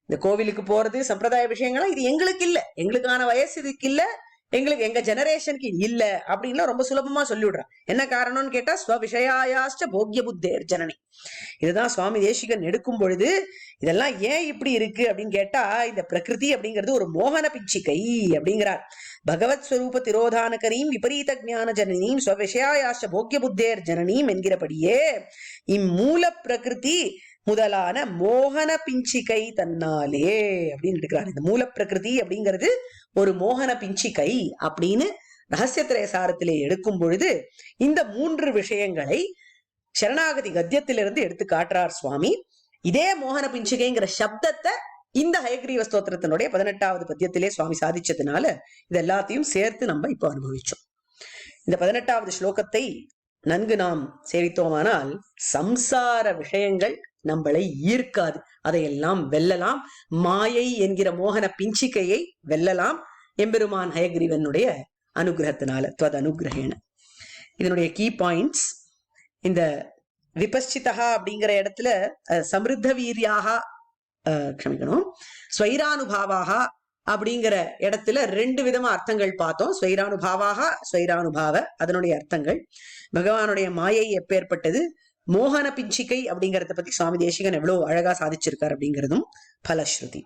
[SPEAKER 1] இந்த கோவிலுக்கு போறது சம்பிரதாய விஷயங்கள்லாம் இது எங்களுக்கு இல்ல, எங்களுக்கான வயசு இதுக்கு இல்ல, எங்களுக்கு எங்க ஜெனரேஷனுக்கு இல்ல அப்படின்லாம் ரொம்ப சுலபமா சொல்லிவிடுறான். என்ன காரணம்னு கேட்டா ஸ்வவிஷயாயாச்ச போக்ய புத்தேர் ஜனனி. இதுதான் சுவாமி தேசிகன் எடுக்கும் பொழுது இதெல்லாம் ஏன் இப்படி இருக்கு அப்படின்னு கேட்டா, இந்த பிரகிருதி அப்படிங்கிறது ஒரு மோகன பிச்சிகை அப்படிங்கிறார். பகவத் ஸ்வரூப திரோதானகரீம் விபரீத ஜான ஜனனீம் ஸ்வவிஷயாயாச்ச போக்ய புத்தேர் ஜனனீம் என்கிறபடியே இம்மூல பிரகிருதி முதலான மோகன பிஞ்சிகை தன்னாலே அப்படின்னு இருக்கிறார். இந்த மூல பிரகிருதி அப்படிங்கிறது ஒரு மோகன பிஞ்சிகை அப்படின்னு ரகசியத்திரய சாரத்திலே எடுக்கும் பொழுது இந்த 3 விஷயங்களை சரணாகதி கத்தியத்திலிருந்து எடுத்து காட்டுறார் சுவாமி. இதே மோகன பிஞ்சிகைங்கிற சப்தத்தை இந்த ஹயக்ரீவ ஸ்தோத்திரத்தினுடைய 18வது பத்தியத்திலே சுவாமி சாதிச்சதுனால இது எல்லாத்தையும் சேர்த்து நம்ம இப்ப அனுபவிச்சோம். இந்த 18வது ஸ்லோகத்தை நன்கு நாம் சேவித்தோமானால் சம்சார விஷயங்கள் நம்மளை ஈர்க்காது, அதையெல்லாம் வெல்லலாம். மாயை என்கிற மோகன பிஞ்சிகையை வெல்லலாம் எம்பெருமான் ஹயக்ரீவனுடைய அனுகிரகத்தினால, துவத் அனுகிரகேன. இதனுடைய கீ பாயிண்ட்ஸ், இந்த விபஸ்சிதா அப்படிங்கிற இடத்துல சமிருத்த வீரியாக க்ஷமிக்கணும், ஸ்வைரானுபாவாக அப்படிங்கிற இடத்துல 2 விதமா அர்த்தங்கள் பார்த்தோம். ஸ்வைரானுபாவாக, ஸ்வைரானுபாவ, அதனுடைய அர்த்தங்கள். பகவானுடைய மாயை எப்பேற்பட்டது, மோகன பிஞ்சிகை அப்படிங்கறத பத்தி சுவாமி தேசிகன் எவ்வளவு அழகா சாதிச்சிருக்கார் அப்படிங்கிறதும் பலஸ்ருதி.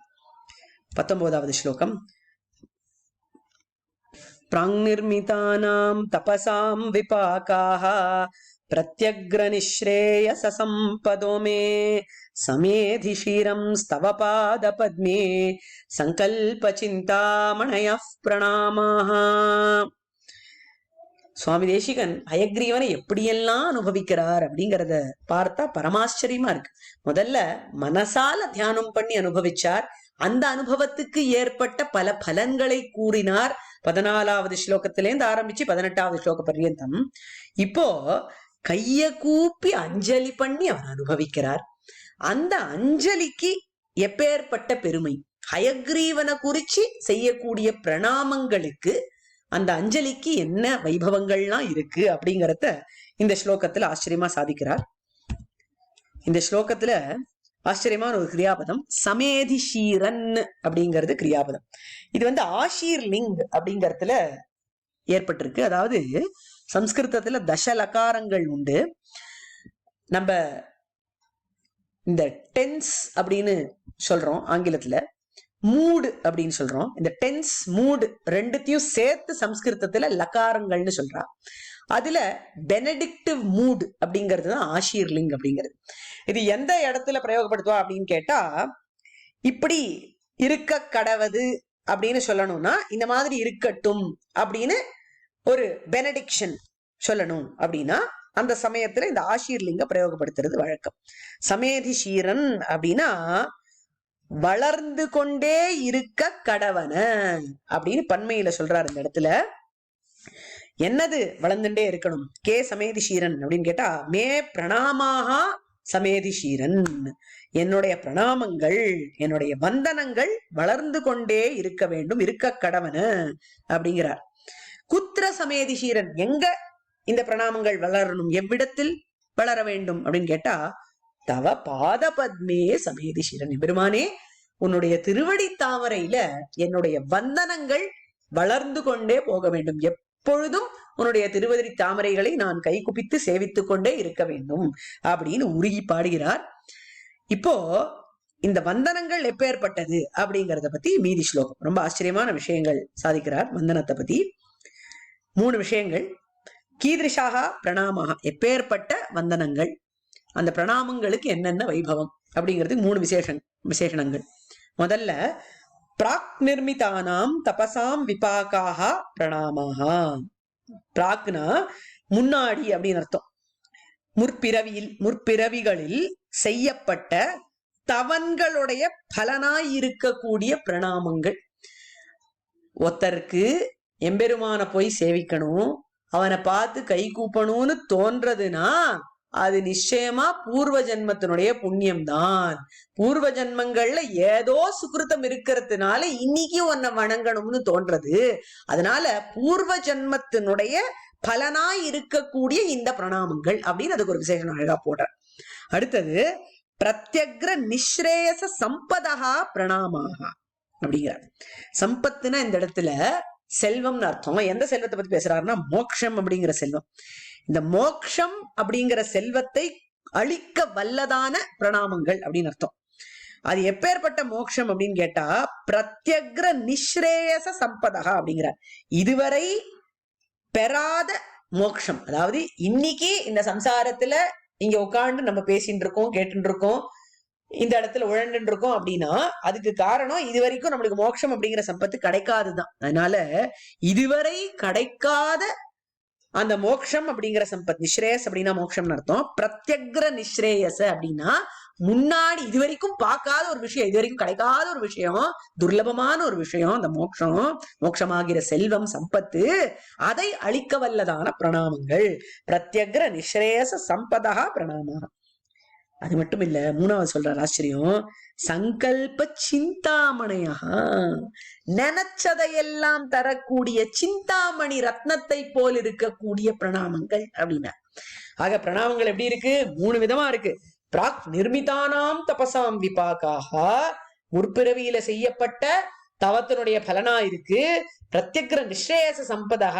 [SPEAKER 1] 19வது ஸ்லோகம். பிராங்நிர்மிதானாம் தபசாம் விபாகாஹ பிரத்யக்ர நிஸ்ரேயஸ சம்பதோ மே சமேதிஷீரம் ஸ்தவ பாத பத்மே சங்கல்ப சிந்தாமணயः பிரணாமஹ. சுவாமி தேசிகன் ஹயக்ரீவனை எப்படியெல்லாம் அனுபவிக்கிறார் அப்படிங்கறத பார்த்தா பரமாச்சரியமா இருக்கு. முதல்ல மனசால தியானம் பண்ணி அனுபவிச்சார். அந்த அனுபவத்துக்கு ஏற்பட்ட பல பலன்களை கூறினார் 14வது ஸ்லோகத்திலேருந்து ஆரம்பிச்சு 18வது ஸ்லோக பர்யந்தம். இப்போ கைய கூப்பி அஞ்சலி பண்ணி அவர் அனுபவிக்கிறார். அந்த அஞ்சலிக்கு எப்பேற்பட்ட பெருமை, ஹயக்ரீவனை குறிச்சு செய்யக்கூடிய பிரணாமங்களுக்கு அந்த அஞ்சலிக்கு என்ன வைபவங்கள்லாம் இருக்கு அப்படிங்கறத இந்த ஸ்லோகத்துல ஆச்சரியமா சாதிக்கிறார். இந்த ஸ்லோகத்துல ஆச்சரியமான ஒரு கிரியாபதம் சமேதிஷீரன் அப்படிங்கிறது கிரியாபதம். இது ஆஷீர் லிங் அப்படிங்கறதுல ஏற்பட்டிருக்கு. அதாவது சம்ஸ்கிருதத்துல தசலகாரங்கள் உண்டு. நம்ம இந்த டென்ஸ் அப்படின்னு சொல்றோம், ஆங்கிலத்துல மூடு அப்படின்னு சொல்றோம். இந்த டென்ஸ் மூடு ரெண்டுத்தையும் சேர்த்து சம்ஸ்கிருதத்துல லகாரங்கள்னு சொல்றா. அதுல பெனடிக்டிவ் மூட் அப்படிங்கிறதுதான் ஆஷீர்லிங் அப்படிங்கிறது. இது எந்த இடத்துல பிரயோகப்படுத்துவா அப்படின்னு கேட்டா, இப்படி இருக்க கடவது அப்படின்னு சொல்லணும்னா இந்த மாதிரி இருக்கட்டும் அப்படின்னு ஒரு பெனடிக்ஷன் சொல்லணும் அப்படின்னா அந்த சமயத்துல இந்த ஆஷீர்லிங்க பிரயோகப்படுத்துறது வழக்கம். சமேதி ஷீரன் அப்படின்னா வளர்ந்து கொண்டே இருக்க கடவன அப்படின்னு பன்மையில சொல்றாரு. இந்த இடத்துல என்னது வளர்ந்துட்டே இருக்கணும்? கே சமேதி ஷீரன் அப்படின்னு கேட்டா, மே பிரணாமாக சமேதி ஷீரன், என்னுடைய பிரணாமங்கள் என்னுடைய வந்தனங்கள் வளர்ந்து கொண்டே இருக்க வேண்டும், இருக்க கடவன அப்படிங்கிறார். குத்திர சமேதி ஷீரன், எங்க இந்த பிரணாமங்கள் வளரணும், எவ்விடத்தில் வளர வேண்டும் அப்படின்னு கேட்டா, தவ பாத பத்மே சமேதி ஷீரன், பெருமானே உன்னுடைய திருவடி தாமரையில என்னுடைய வந்தனங்கள் வளர்ந்து கொண்டே போக வேண்டும், எப்பொழுதும் உன்னுடைய திருவடி தாமரைகளை நான் கை குப்பித்து சேவித்துக் கொண்டே இருக்க வேண்டும் அப்படின்னு உருகி பாடுகிறார். இப்போ இந்த வந்தனங்கள் எப்பேற்பட்டது அப்படிங்கறத பத்தி மீதி ஸ்லோகம் ரொம்ப ஆச்சரியமான விஷயங்கள் சாதிக்கிறார். வந்தனத்தை பத்தி 3 விஷயங்கள். கீதிருஷாக பிரணாமாக, எப்பேற்பட்ட வந்தனங்கள், அந்த பிரணாமங்களுக்கு என்னென்ன வைபவம் அப்படிங்கிறது 3 விசேஷணங்கள். முதல்ல பிராக் நிர்மிதானாம் தபசாம் விபாகாக பிரணாமாக. பிராக்னா முன்னாடி அப்படின்னு அர்த்தம். முற்பிறவிகளில் செய்யப்பட்ட தவன்களுடைய பலனாய் இருக்கக்கூடிய பிரணாமங்கள். ஒருத்தருக்கு எம்பெருமான போய் சேவிக்கணும், அவனை பார்த்து கை கூப்பணும்னு தோன்றதுன்னா அது நிச்சயமா பூர்வ ஜென்மத்தினுடைய புண்ணியம்தான். பூர்வ ஜென்மங்கள்ல ஏதோ சுகிருத்தம் இருக்கிறதுனால இன்னைக்கு உன்னை வணங்கணும்னு தோன்றது. அதனால பூர்வ ஜென்மத்தினுடைய பலனாய் இருக்கக்கூடிய இந்த பிரணாமங்கள் அப்படின்னு அதுக்கு ஒரு விசேஷம் அழகா போடுற. அடுத்தது பிரத்யக்ர நிஸ்ரேயச சம்பதா பிரணாமாக அப்படிங்கிறார். சம்பத்துனா இந்த இடத்துல செல்வம்னு அர்த்தம். எந்த செல்வத்தை பத்தி பேசுறாருன்னா மோக்ஷம் அப்படிங்கிற செல்வம். இந்த மோக்ஷம் அப்படிங்கிற செல்வத்தை அழிக்க வல்லதான பிரணாமங்கள் அப்படின்னு அர்த்தம். அது எப்பேற்பட்ட மோட்சம் அப்படின்னு கேட்டா பிரத்யக்ர நிஸ்ரேயச சம்பதா அப்படிங்கிறார். இதுவரை பெறாத மோட்சம். அதாவது இன்னைக்கு இந்த சம்சாரத்துல இங்க உட்காந்து நம்ம பேசிட்டு இருக்கோம், கேட்டு இருக்கோம், இந்த இடத்துல உழண்டு இருக்கோம் அப்படின்னா அதுக்கு காரணம் இது வரைக்கும் நம்மளுக்கு மோட்சம் அப்படிங்கிற சம்பத்து கிடைக்காதுதான். அதனால இதுவரை கிடைக்காத அந்த மோக்ஷம் அப்படிங்கிற சம்பத், நிஸ்ரேயஸ் அப்படின்னா மோட்சம்னு அர்த்தம். பிரத்யக்ர நிஸ்ரேயச அப்படின்னா முன்னாடி இதுவரைக்கும் பார்க்காத ஒரு விஷயம், இது வரைக்கும் கிடைக்காத ஒரு விஷயம், துர்லபமான ஒரு விஷயம், அந்த மோட்சம், மோட்சமாகிற செல்வம், சம்பத்து, அதை அழிக்க வல்லதான பிரணாமங்கள். பிரத்யக்ர நிஸ்ரேயச சம்பதா பிரணாம. அது மட்டும் இல்ல, மூணாவது சொல்றார் ஆச்சரியம், சங்கல்ப சிந்தாமணியா, நினைச்சதையெல்லாம் தரக்கூடிய சிந்தாமணி ரத்னத்தை போல் இருக்கக்கூடிய பிரணாமங்கள் அப்படின்னா. ஆக பிரணாமங்கள் எப்படி இருக்கு? 3 விதமா இருக்கு. பிராக் நிர்மிதானாம் தபசாம் விபாகாக, முற்பிறவியில செய்யப்பட்ட தவத்தினுடைய பலனா இருக்கு. பிரத்யக்ர நிஸ்ரேயச சம்பதா,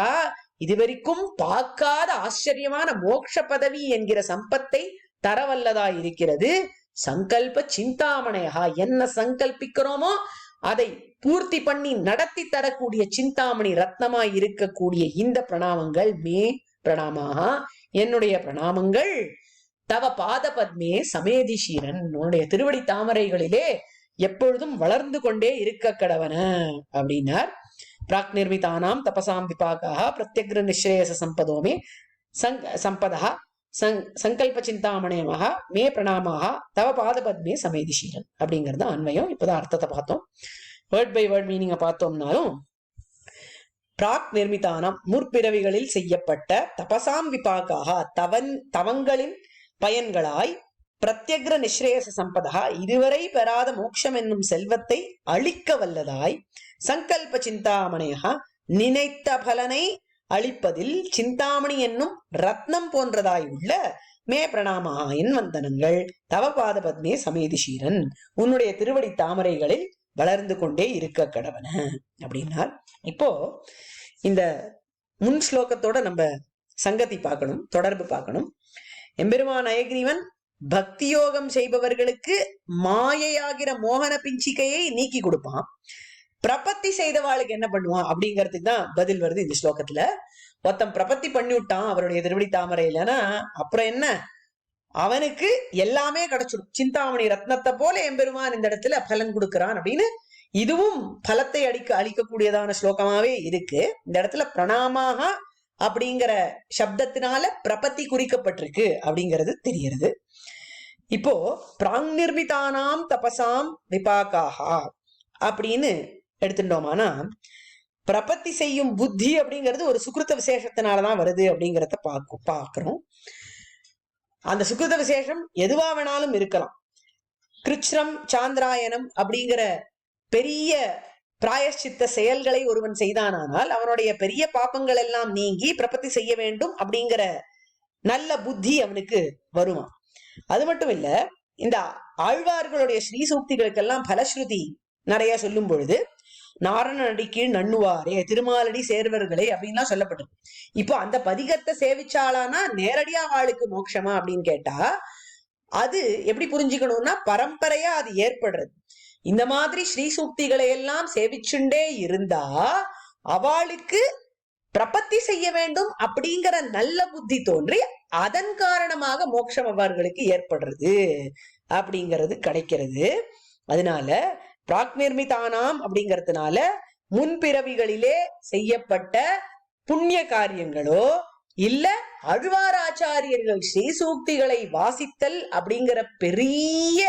[SPEAKER 1] இதுவரைக்கும் பார்க்காத ஆச்சரியமான மோட்ச பதவி என்கிற சம்பத்தை தரவல்லதா இருக்கிறது. சங்கல்ப சிந்தாமணியா, என்ன சங்கல்பிக்கிறோமோ அதை பூர்த்தி பண்ணி நடத்தி தரக்கூடிய சிந்தாமணி ரத்னமாய் இருக்கக்கூடிய இந்த பிரணாமங்கள் மே பிரணாமாக, என்னுடைய பிரணாமங்கள். தவ பாத பத்மே சமேதிஷீரன், உன்னுடைய திருவடி தாமரைகளிலே எப்பொழுதும் வளர்ந்து கொண்டே இருக்க கடவன அப்படின்னார். பிராக் நிர்மிதானாம் தபசாம் விபாகா பிரத்யக்ர நிஸ்ரேயச சம்பதோமே சம்பதா சங்கல்ப சிந்தாமணியமாக மே பிரணாமாக தவ பாத பத்மே சமேதிஷீரன் அப்படிங்கிறது அன்வயம். இப்பதான் அர்த்தத்தை பார்த்தோம். வேர்ட் பை வேர்ட் மீனிங்க பார்த்தோம்னாலும், பிராக் நிர்மிதானம் முற்பிறவிகளில் செய்யப்பட்ட தபசாம் விபாகாக தவங்களின் பயன்களாய் பிரத்யக்ர நிஸ்ரேயச சம்பதா இதுவரை பெறாத மோட்சம் என்னும் செல்வத்தை அழிக்க வல்லதாய், சங்கல்ப சிந்தாமணியா நினைத்த பலனை அளிப்பதில் சிந்தாமணி என்னும் ரத்னம் போன்றதாய் உள்ள மே பிரணாமா என் வந்தனங்கள் தவ பாத பத்மே சமேதிஷீரன், உன்னுடைய திருவடி தாமரைகளில் வளர்ந்து கொண்டே இருக்க கடவன அப்படின்னார். இப்போ இந்த முன் ஸ்லோகத்தோட நம்ம சங்கதி பார்க்கணும், தொடர்பு பார்க்கணும். எம்பெருமான் அயக்ரீவன் பக்தி யோகம் செய்பவர்களுக்கு மாயையாகிற மோகன பிஞ்சிக்கையை நீக்கி கொடுப்பான். பிரபத்தி செய்தவாளுக்கு என்ன பண்ணுவான் அப்படிங்கிறதுக்கு தான் பதில் வருது இந்த ஸ்லோகத்துல. ஒருத்தன் பிரபத்தி பண்ணி விட்டான் அவருடைய திருவடி தாமரை இல்லைன்னா அப்புறம் என்ன, அவனுக்கு எல்லாமே கிடைச்சிடும். சிந்தாமணி ரத்னத்தை போல எம்பெருமான் இந்த இடத்துல பலன் கொடுக்கிறான் அப்படின்னு இதுவும் பலத்தை அளிக்கக்கூடியதான ஸ்லோகமாவே இருக்கு. இந்த இடத்துல பிரணாமாக அப்படிங்கிற சப்தத்தினால பிரபத்தி குறிக்கப்பட்டிருக்கு அப்படிங்கிறது தெரிகிறது. இப்போ பிராங் நிர்மிதானாம் தபசாம் விபாகாஹா அப்படின்னு எடுத்துட்டோமானா, பிரபத்தி செய்யும் புத்தி அப்படிங்கிறது ஒரு சுக்ருத விசேஷத்தினாலதான் வருது அப்படிங்கிறத பாக்குறோம். அந்த சுக்ருத விசேஷம் எதுவா வேணாலும் இருக்கலாம். கிருச்ரம் சாந்திராயணம் அப்படிங்கிற பெரிய பிராயஷ்சித்த செயல்களை ஒருவன் செய்தானால் அவனுடைய பெரிய பாப்பங்கள் எல்லாம் நீங்கி பிரபத்தி செய்ய வேண்டும் அப்படிங்கிற நல்ல புத்தி அவனுக்கு வருவான். அது மட்டும் இல்ல, இந்த ஆழ்வார்களுடைய ஸ்ரீசூக்திகளுக்கெல்லாம் பலஸ்ருதி நிறைய சொல்லும் பொழுது நாரணடி கீழ் நண்ணுவாரே திருமாலடி சேர்வர்களே அப்படின்லாம் சொல்லப்பட்டிருக்கு. இப்போ அந்த பதிகத்தை சேவிச்சாலானா நேரடியா அவளுக்கு மோட்சமா அப்படின்னு கேட்டா அது எப்படி புரிஞ்சுக்கணும்னா, பரம்பரையா அது ஏற்படுறது. இந்த மாதிரி ஸ்ரீசூக்திகளை எல்லாம் சேவிச்சுண்டே இருந்தா அவளுக்கு பிரபத்தி செய்ய வேண்டும் அப்படிங்கிற நல்ல புத்தி தோன்றி அதன் காரணமாக மோட்சம் அவர்களுக்கு ஏற்படுறது அப்படிங்கிறது கிடைக்கிறது. அதனால பிராக் நிர்மிதானாம் அப்படிங்கிறதுனால முன்பிறவிகளிலே செய்யப்பட்ட புண்ணிய காரியங்களோ இல்ல அழ்வாராச்சாரியர்கள் ஸ்ரீசூக்திகளை வாசித்தல் அப்படிங்கிற பெரிய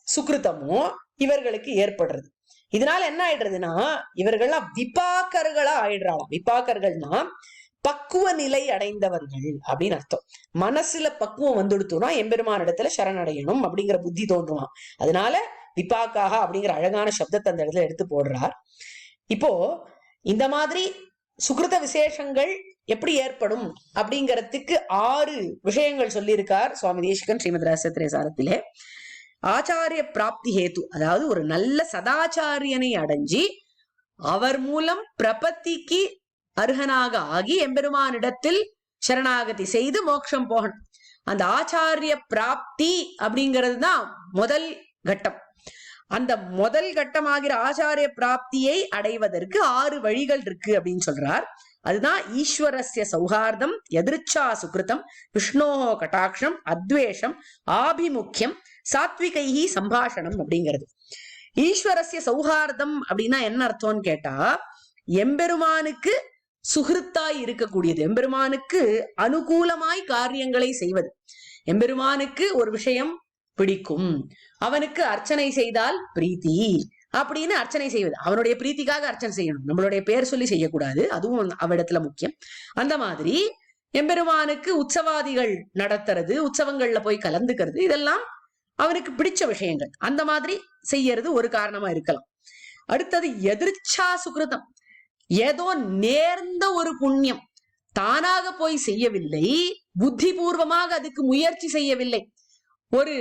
[SPEAKER 1] சுக்ருதமோ இவர்களுக்கு ஏற்படுறது. இதனால என்ன ஆயிடுறதுன்னா, இவர்கள்லாம் விபாக்கர்களா ஆயிடுறாளாம். விபாக்கர்கள்னா பக்குவ நிலை அடைந்தவர்கள் அப்படின்னு அர்த்தம். மனசுல பக்குவம் வந்துடுத்தோம்னா எம்பெருமான இடத்துல சரணடையணும் அப்படிங்கிற புத்தி தோன்றுவான். அதனால விபாக்காக அப்படிங்கிற அழகான சப்தத்தை அந்த இடத்துல எடுத்து போடுறார். இப்போ இந்த மாதிரி சுக்ருத விசேஷங்கள் எப்படி ஏற்படும் அப்படிங்கிறதுக்கு 6 விஷயங்கள் சொல்லியிருக்கார் சுவாமி தேசிகன் ஸ்ரீமத் ரகசியத்திரய சாரத்திலே. ஆச்சாரிய பிராப்தி ஹேத்து, அதாவது ஒரு நல்ல சதாச்சாரியனை அடைஞ்சி அவர் மூலம் பிரபத்திக்கு அர்ஹனாக ஆகி எம்பெருமானிடத்தில் சரணாகதி செய்து மோட்சம் போகணும். அந்த ஆச்சாரிய பிராப்தி அப்படிங்கிறது தான் முதல் கட்டம். அந்த முதல் கட்டமாகிற ஆச்சாரிய பிராப்தியை அடைவதற்கு 6 வழிகள் இருக்கு அப்படின்னு சொல்றார். அதுதான் ஈஸ்வரஸ்ய சௌஹார்தம், எதிர்ச்சா சுகிருதம், விஷ்ணோஹோ கட்டாட்சம், அத்வேஷம், ஆபிமுக்கியம், சாத்விகைஹி சம்பாஷணம் அப்படிங்கிறது. ஈஸ்வரஸ்ய சௌஹார்தம் அப்படின்னா என்ன அர்த்தம்னு கேட்டா, எம்பெருமானுக்கு சுகிருத்தாய் இருக்கக்கூடியது, எம்பெருமானுக்கு அனுகூலமாய் காரியங்களை செய்வது. எம்பெருமானுக்கு ஒரு விஷயம் பிடிக்கும், அவனுக்கு அர்ச்சனை செய்தால் பிரீத்தி அப்படின்னு அர்ச்சனை செய்வது. அவனுடைய பிரீத்திக்காக அர்ச்சனை செய்யணும், நம்மளுடைய பேர் சொல்லி செய்யக்கூடாது, அதுவும் அவரிடத்துல முக்கியம். அந்த மாதிரி எம்பெருமானுக்கு உற்சவாதிகள் நடத்துறது, உற்சவங்கள்ல போய் கலந்துக்கிறது, இதெல்லாம் அவனுக்கு பிடிச்ச விஷயங்கள். அந்த மாதிரி செய்யறது ஒரு காரணமா இருக்கலாம். அடுத்தது எதிர்ச்சா சுகிருதம், ஏதோ நேர்ந்த ஒரு புண்ணியம், தானாக போய் செய்யவில்லை, புத்தி பூர்வமாக அதுக்கு முயற்சி செய்யவில்லை. ஒரு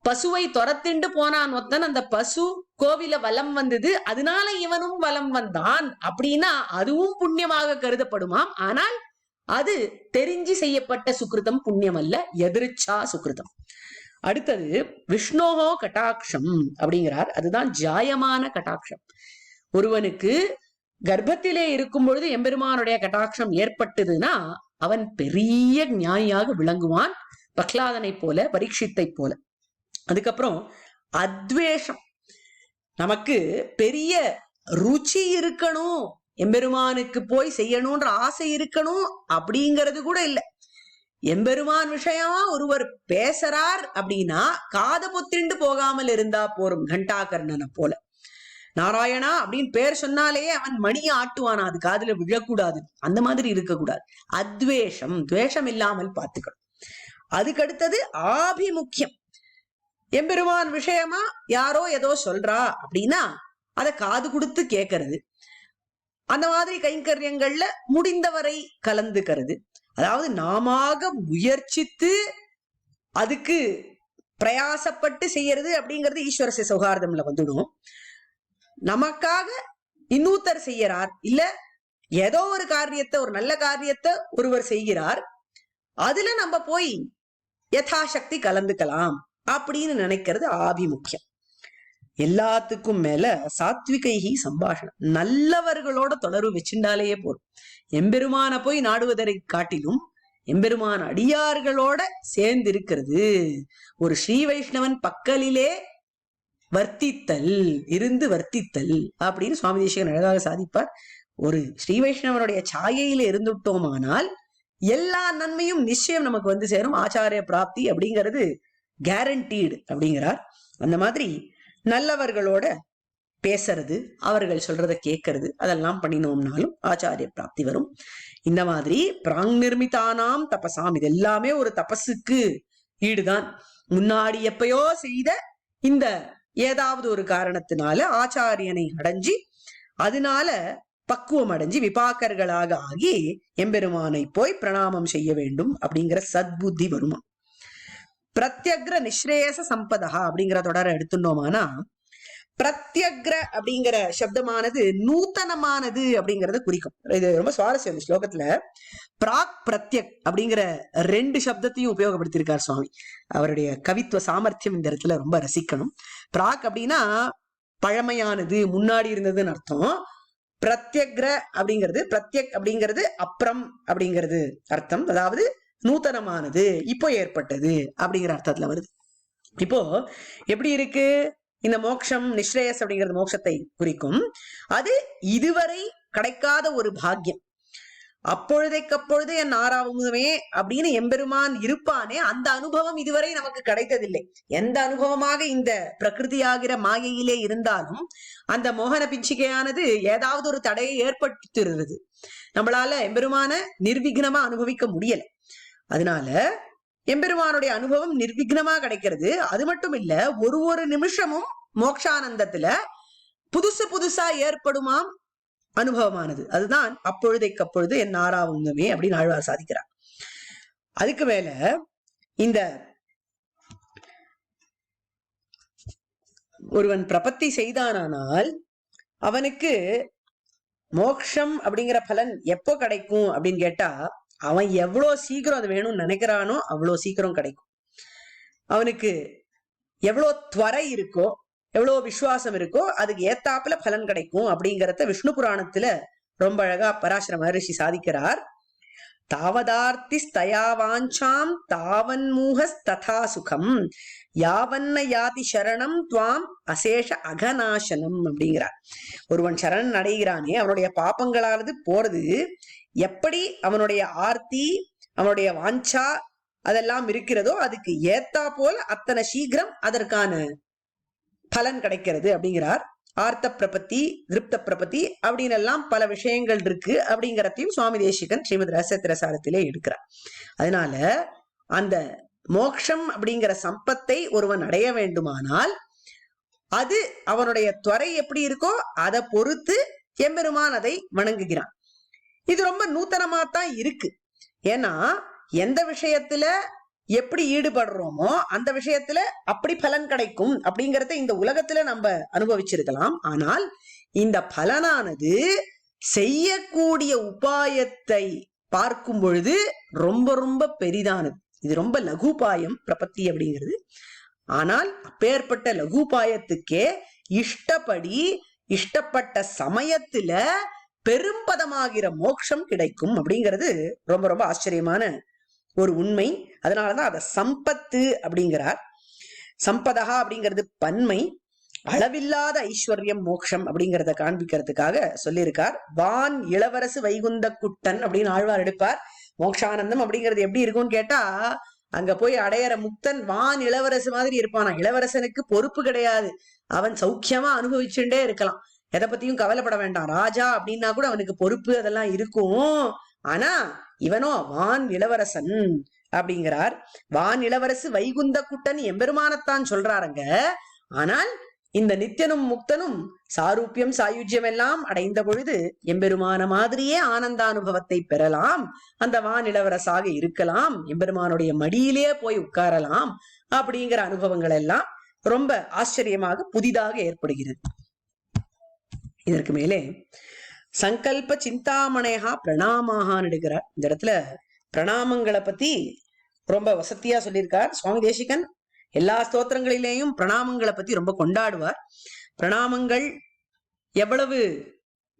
[SPEAKER 1] பசுவை துரத்திண்டு போனான் ஒருத்தன், அந்த பசு கோவில வலம் வந்தது, அதனால இவனும் வலம் வந்தான் அப்படின்னா அதுவும் புண்ணியமாக கருதப்படுமாம். ஆனால் அது தெரிஞ்சு செய்யப்பட்ட சுகிருதம், புண்ணியம் அல்ல, எதிர்ச்சா சுகிருதம். அடுத்தது விஷ்ணோஹோ கட்டாட்சம் அப்படிங்கிறார். அதுதான் ஜாயமான கட்டாட்சம். ஒருவனுக்கு கர்ப்பத்திலே இருக்கும் பொழுது எம்பெருமானுடைய கட்டாட்சம் ஏற்பட்டதுன்னா அவன் பெரிய ஞானியாக விளங்குவான், பிரகலாதனை போல, பரீட்சித்தை போல. அதுக்கப்புறம் அத்வேஷம், நமக்கு பெரிய ருச்சி இருக்கணும், எம்பெருமானுக்கு போய் செய்யணும்ன்ற ஆசை இருக்கணும் அப்படிங்கிறது கூட இல்லை. எம்பெருமான் விஷயமா ஒருவர் பேசுறார் அப்படின்னா காத பொத்திண்டு போகாமல் இருந்தா போரும். கண்டாகர்ணனை போல நாராயணா அப்படின்னு பேர் சொன்னாலேயே அவன் மணியை ஆட்டுவானா, அது காதுல விழக்கூடாது, அந்த மாதிரி இருக்கக்கூடாது. அத்வேஷம், துவேஷம் இல்லாமல் பார்த்துக்கணும். அதுக்கடுத்தது ஆபிமுக்கியம், எம்பெருமான் விஷயமா யாரோ ஏதோ சொல்றா அப்படின்னா அதை காது கொடுத்து கேட்கறது. அந்த மாதிரி கைங்கரியங்கள்ல முடிந்தவரை கலந்துக்கிறது. அதாவது நாம முயற்சித்து அதுக்கு பிரயாசப்பட்டு செய்யறது அப்படிங்கிறது ஈஸ்வரஸ்ய சௌஹார்தம்ல வந்துடும். நமக்காக இன்னொருத்தர் செய்யறார், இல்ல ஏதோ ஒரு காரியத்தை, ஒரு நல்ல காரியத்தை ஒருவர் செய்கிறார், அதுல நம்ம போய் யதாசக்தி கலந்துக்கலாம் அப்படின்னு நினைக்கிறது ஆபிமுக்கியம். எல்லாத்துக்கும் மேல சாத்விகைஹி சம்பாஷணம், நல்லவர்களோட தொடர்பு வச்சுட்டாலேயே போதும். எம்பெருமான போய் நாடுவதை காட்டிலும் எம்பெருமான் அடியார்களோட சேர்ந்து இருக்கிறது. ஒரு ஸ்ரீ வைஷ்ணவன் பக்கலிலே வர்த்தித்தல், இருந்து வர்த்தித்தல் அப்படின்னு சுவாமி தேசிகன் அழகாக சாதிப்பார். ஒரு ஸ்ரீ வைஷ்ணவனுடைய சாயையில இருந்துட்டோமானால் எல்லா நன்மையும் நிச்சயம் நமக்கு வந்து சேரும். ஆச்சாரிய பிராப்தி அப்படிங்கிறது கேரண்டீடு அப்படிங்கிறார். அந்த மாதிரி நல்லவர்களோட பேசுறது, அவர்கள் சொல்றத கேட்கறது, அதெல்லாம் பண்ணினோம்னாலும் ஆச்சாரிய பிராப்தி வரும். இந்த மாதிரி பிராங் நிர்மிதானாம் தபசாம், இது எல்லாமே ஒரு தபஸுக்கு ஈடுதான். முன்னாடி எப்பயோ செய்த இந்த ஏதாவது ஒரு காரணத்தினால ஆச்சாரியனை அடைஞ்சி அதனால பக்குவம் அடைஞ்சி விபாக்கர்களாக ஆகி எம்பெருமானை போய் பிரணாமம் செய்ய வேண்டும் அப்படிங்கிற சத்புத்தி வருமா. பிரத்யக்ர நிஸ்ரேயச சம்பதா அப்படிங்கிற தொடர எடுத்துட்டோமானா, பிரத்யக்ர அப்படிங்கிற சப்தமானது நூத்தனமானது அப்படிங்கறத குறிக்கும். இது ரொம்ப சுவாரஸ்யம். இந்த ஸ்லோகத்துல பிராக் பிரத்யக் அப்படிங்கிற 2 சப்தத்தையும் உபயோகப்படுத்தியிருக்கார் சுவாமி. அவருடைய கவித்துவ சாமர்த்தியம் இந்த இடத்துல ரொம்ப ரசிக்கணும். பிராக் அப்படின்னா பழமையானது, முன்னாடி இருந்ததுன்னு அர்த்தம். பிரத்யக்ர அப்படிங்கிறது, பிரத்யக் அப்படிங்கிறது அப்புறம் அப்படிங்கிறது அர்த்தம். அதாவது நூத்தனமானது, இப்போ ஏற்பட்டது அப்படிங்கிற அர்த்தத்துல வருது. இப்போ எப்படி இருக்கு இந்த மோட்சம், நிஸ்ரேயஸ் அப்படிங்கிறது மோட்சத்தை குறிக்கும். அது இதுவரை கிடைக்காத ஒரு பாக்கியம். அப்பொழுதைக்கப்பொழுது என் ஆறாவதுமே அப்படின்னு எம்பெருமான் இருப்பானே, அந்த அனுபவம் இதுவரை நமக்கு கிடைத்ததில்லை. எந்த அனுபவமாக இந்த பிரகிருதியாகிற மாயையிலே இருந்தாலும் அந்த மோகன பிஞ்சிகையானது ஏதாவது ஒரு தடையை ஏற்படுத்துகிறது. நம்மளால எம்பெருமான நிர்விக்னமா அனுபவிக்க முடியல. அதனால எம்பெருமானுடைய அனுபவம் நிர்விக்னமா கிடைக்கிறது. அது மட்டும் இல்ல, ஒரு நிமிஷமும் மோக்ஷானந்தத்துல புதுசு புதுசா ஏற்படுமாம் அனுபவமானது. அதுதான் அப்பொழுதைக்கப்பொழுது என் ஆறாவுமே அப்படின்னு ஆழ்வார் சாதிக்கிறார். அதுக்கு மேல இந்த ஒருவன் பிரபத்தி செய்தானால் அவனுக்கு மோக்ஷம் அப்படிங்கிற பலன் எப்போ கிடைக்கும் அப்படின்னு கேட்டா, அவன் எவ்வளவு சீக்கிரம் அது வேணும்னு நினைக்கிறானோ அவ்வளவு சீக்கிரம் கிடைக்கும். அவனுக்கு எவ்வளவு துவரை இருக்கோ, எவ்வளவு விசுவாசம் இருக்கோ, அதுக்கு ஏத்தாப்புல பலன் கிடைக்கும் அப்படிங்கறத விஷ்ணு புராணத்துல ரொம்ப அழகா பராசர மகரிஷி சாதிக்கிறார். தாவதார்த்தி ஸ்தயாவாஞ்சாம் தாவன் மூஹஸ் ததா சுகம் யாவன்ன யாதி சரணம் துவாம் அசேஷ அகநாசனம் அப்படிங்கிறார். ஒருவன் சரணன் அடைகிறானே அவனுடைய பாப்பங்களானது போறது எப்படி அவனுடைய ஆர்த்தி அவனுடைய வாஞ்சா அதெல்லாம் இருக்கிறதோ அதுக்கு ஏத்தா போல அத்தனை சீக்கிரம் அதற்கான பலன் கிடைக்கிறது அப்படிங்கிறார். ஆர்த்த பிரபத்தி, திருப்த பிரபத்தி அப்படின்னு எல்லாம் பல விஷயங்கள் இருக்கு அப்படிங்கிறதையும் சுவாமி தேசிகன் ஸ்ரீமத் ரசத்திரசாரத்திலே எடுக்கிறார். அதனால அந்த மோக்ஷம் அப்படிங்கிற சம்பத்தை ஒருவன் அடைய வேண்டுமானால் அது அவனுடைய துறை எப்படி இருக்கோ அதை பொறுத்து எம்பெருமான் அதை வணங்குகிறான். இது ரொம்ப நூத்தனமா தான் இருக்கு. ஏன்னா எந்த விஷயத்துல எப்படி ஈடுபடுறோமோ அந்த விஷயத்துல அப்படி பலன் கிடைக்கும் அப்படிங்கறத இந்த உலகத்துல நம்ம அனுபவிச்சிருக்கலாம். ஆனால் இந்த பலனானது செய்யக்கூடிய உபாயத்தை பார்க்கும் பொழுது ரொம்ப ரொம்ப பெரிதானது. இது ரொம்ப லகுபாயம் பிரபத்தி அப்படிங்கிறது. ஆனால் அப்பேற்பட்ட லகுபாயத்துக்கே இஷ்டப்படி இஷ்டப்பட்ட சமயத்துல பெரும்பதமாகிற மோட்சம் கிடைக்கும் அப்படிங்கிறது ரொம்ப ரொம்ப ஆச்சரியமான ஒரு உண்மை. அதனாலதான் அத சம்பத்து அப்படிங்கிறார். சம்பதா அப்படிங்கிறது பன்மை, அளவில்லாத ஐஸ்வர்யம் மோட்சம் அப்படிங்கிறத காண்பிக்கிறதுக்காக சொல்லியிருக்கார். வான் இளவரசு வைகுந்த குட்டன் அப்படின்னு ஆழ்வார் எடுப்பார். மோக்ஷானந்தம் அப்படிங்கிறது எப்படி இருக்கும்னு கேட்டா, அங்க போய் அடையற முக்தன் வான் இளவரசு மாதிரி இருப்பானா. இளவரசனுக்கு பொறுப்பு கிடையாது, அவன் சௌக்கியமா அனுபவிச்சுட்டே இருக்கலாம், எதை பத்தியும் கவலைப்பட வேண்டாம். ராஜா அப்படின்னா கூட அவனுக்கு பொறுப்பு அதெல்லாம் இருக்கும். ஆனா இவனோ வான் இளவரசன் அப்படிங்கிறார். வான் இளவரசு வைகுந்த குட்டன் எம்பெருமானத்தான் சொல்றாருங்க. ஆனால் இந்த நித்தியனும் முக்தனும் சாரூபியம் சாயுஜ்யம் எல்லாம் அடைந்த பொழுது எம்பெருமான மாதிரியே ஆனந்த அனுபவத்தை பெறலாம். அந்த வான் இளவரசாக இருக்கலாம், எம்பெருமானுடைய மடியிலே போய் உட்காரலாம் அப்படிங்கிற அனுபவங்கள் எல்லாம் ரொம்ப ஆச்சரியமாக புதிதாக ஏற்படுகிறது. இதற்கு மேலே சங்கல்ப சிந்தாமணையா பிரணாமாகான்னு எடுக்கிறார். இந்த இடத்துல பிரணாமங்களை பத்தி ரொம்ப வசதியா சொல்லியிருக்கார் சுவாமி தேசிகன். எல்லா ஸ்தோத்திரங்களிலேயும் பிரணாமங்களை பத்தி ரொம்ப கொண்டாடுவார். பிரணாமங்கள் எவ்வளவு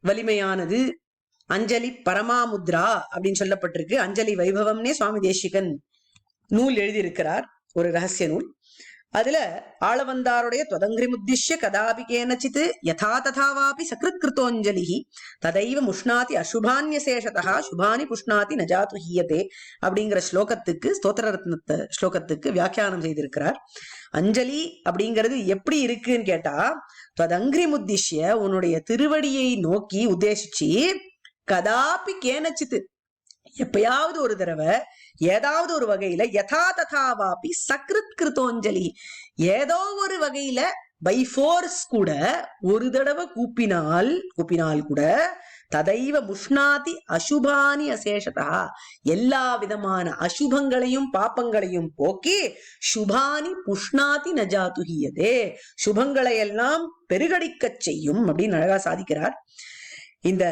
[SPEAKER 1] வலிமையானது. அஞ்சலி பரமாமுத்ரா அப்படின்னு சொல்லப்பட்டிருக்கு. அஞ்சலி வைபவம்னே சுவாமி தேசிகன் நூல் எழுதியிருக்கிறார், ஒரு ரகசிய நூல். அதுல ஆளவந்தாருடைய துவதங்கிரி முத்திஷ்ய கதாபி கேனச்சித் யதா ததாவாபி சக்ருத் கிருத்தோஞ்சலி ததைவ முஷ்ணாதி அசுபான்யசேஷதா சுபானி புஷ்ணாதி நஜாத்து ஹீயதே அப்படிங்கிற ஸ்லோகத்துக்கு, ஸ்தோத்திர ரத்னத்தை ஸ்லோகத்துக்கு வியாக்கியானம் செய்திருக்கிறார். அஞ்சலி அப்படிங்கிறது எப்படி இருக்குன்னு கேட்டா, துவதங்கிரி முத்திஷ்ய உன்னுடைய திருவடியை நோக்கி உத்தேசிச்சு, கதாபி கேனச்சித் எப்பயாவது ஒரு தடவை ஏதாவது ஒரு வகையில யதா ததாவாபி சக்ருத் கிருத்தோஞ்சலி ஏதோ ஒரு வகையில பை ஃபோர்ஸ் கூட ஒரு தடவை கூப்பினால் கூட ததைவ முஷ்ணாதி அசுபானி அசேஷதா எல்லா விதமான அசுபங்களையும் பாப்பங்களையும் போக்கி சுபானி புஷ்ணாதி நஜாதுஹியதே சுபங்களை எல்லாம் பெருகடிக்கச் செய்யும் அப்படின்னு அழகா சாதிக்கிறார். இந்த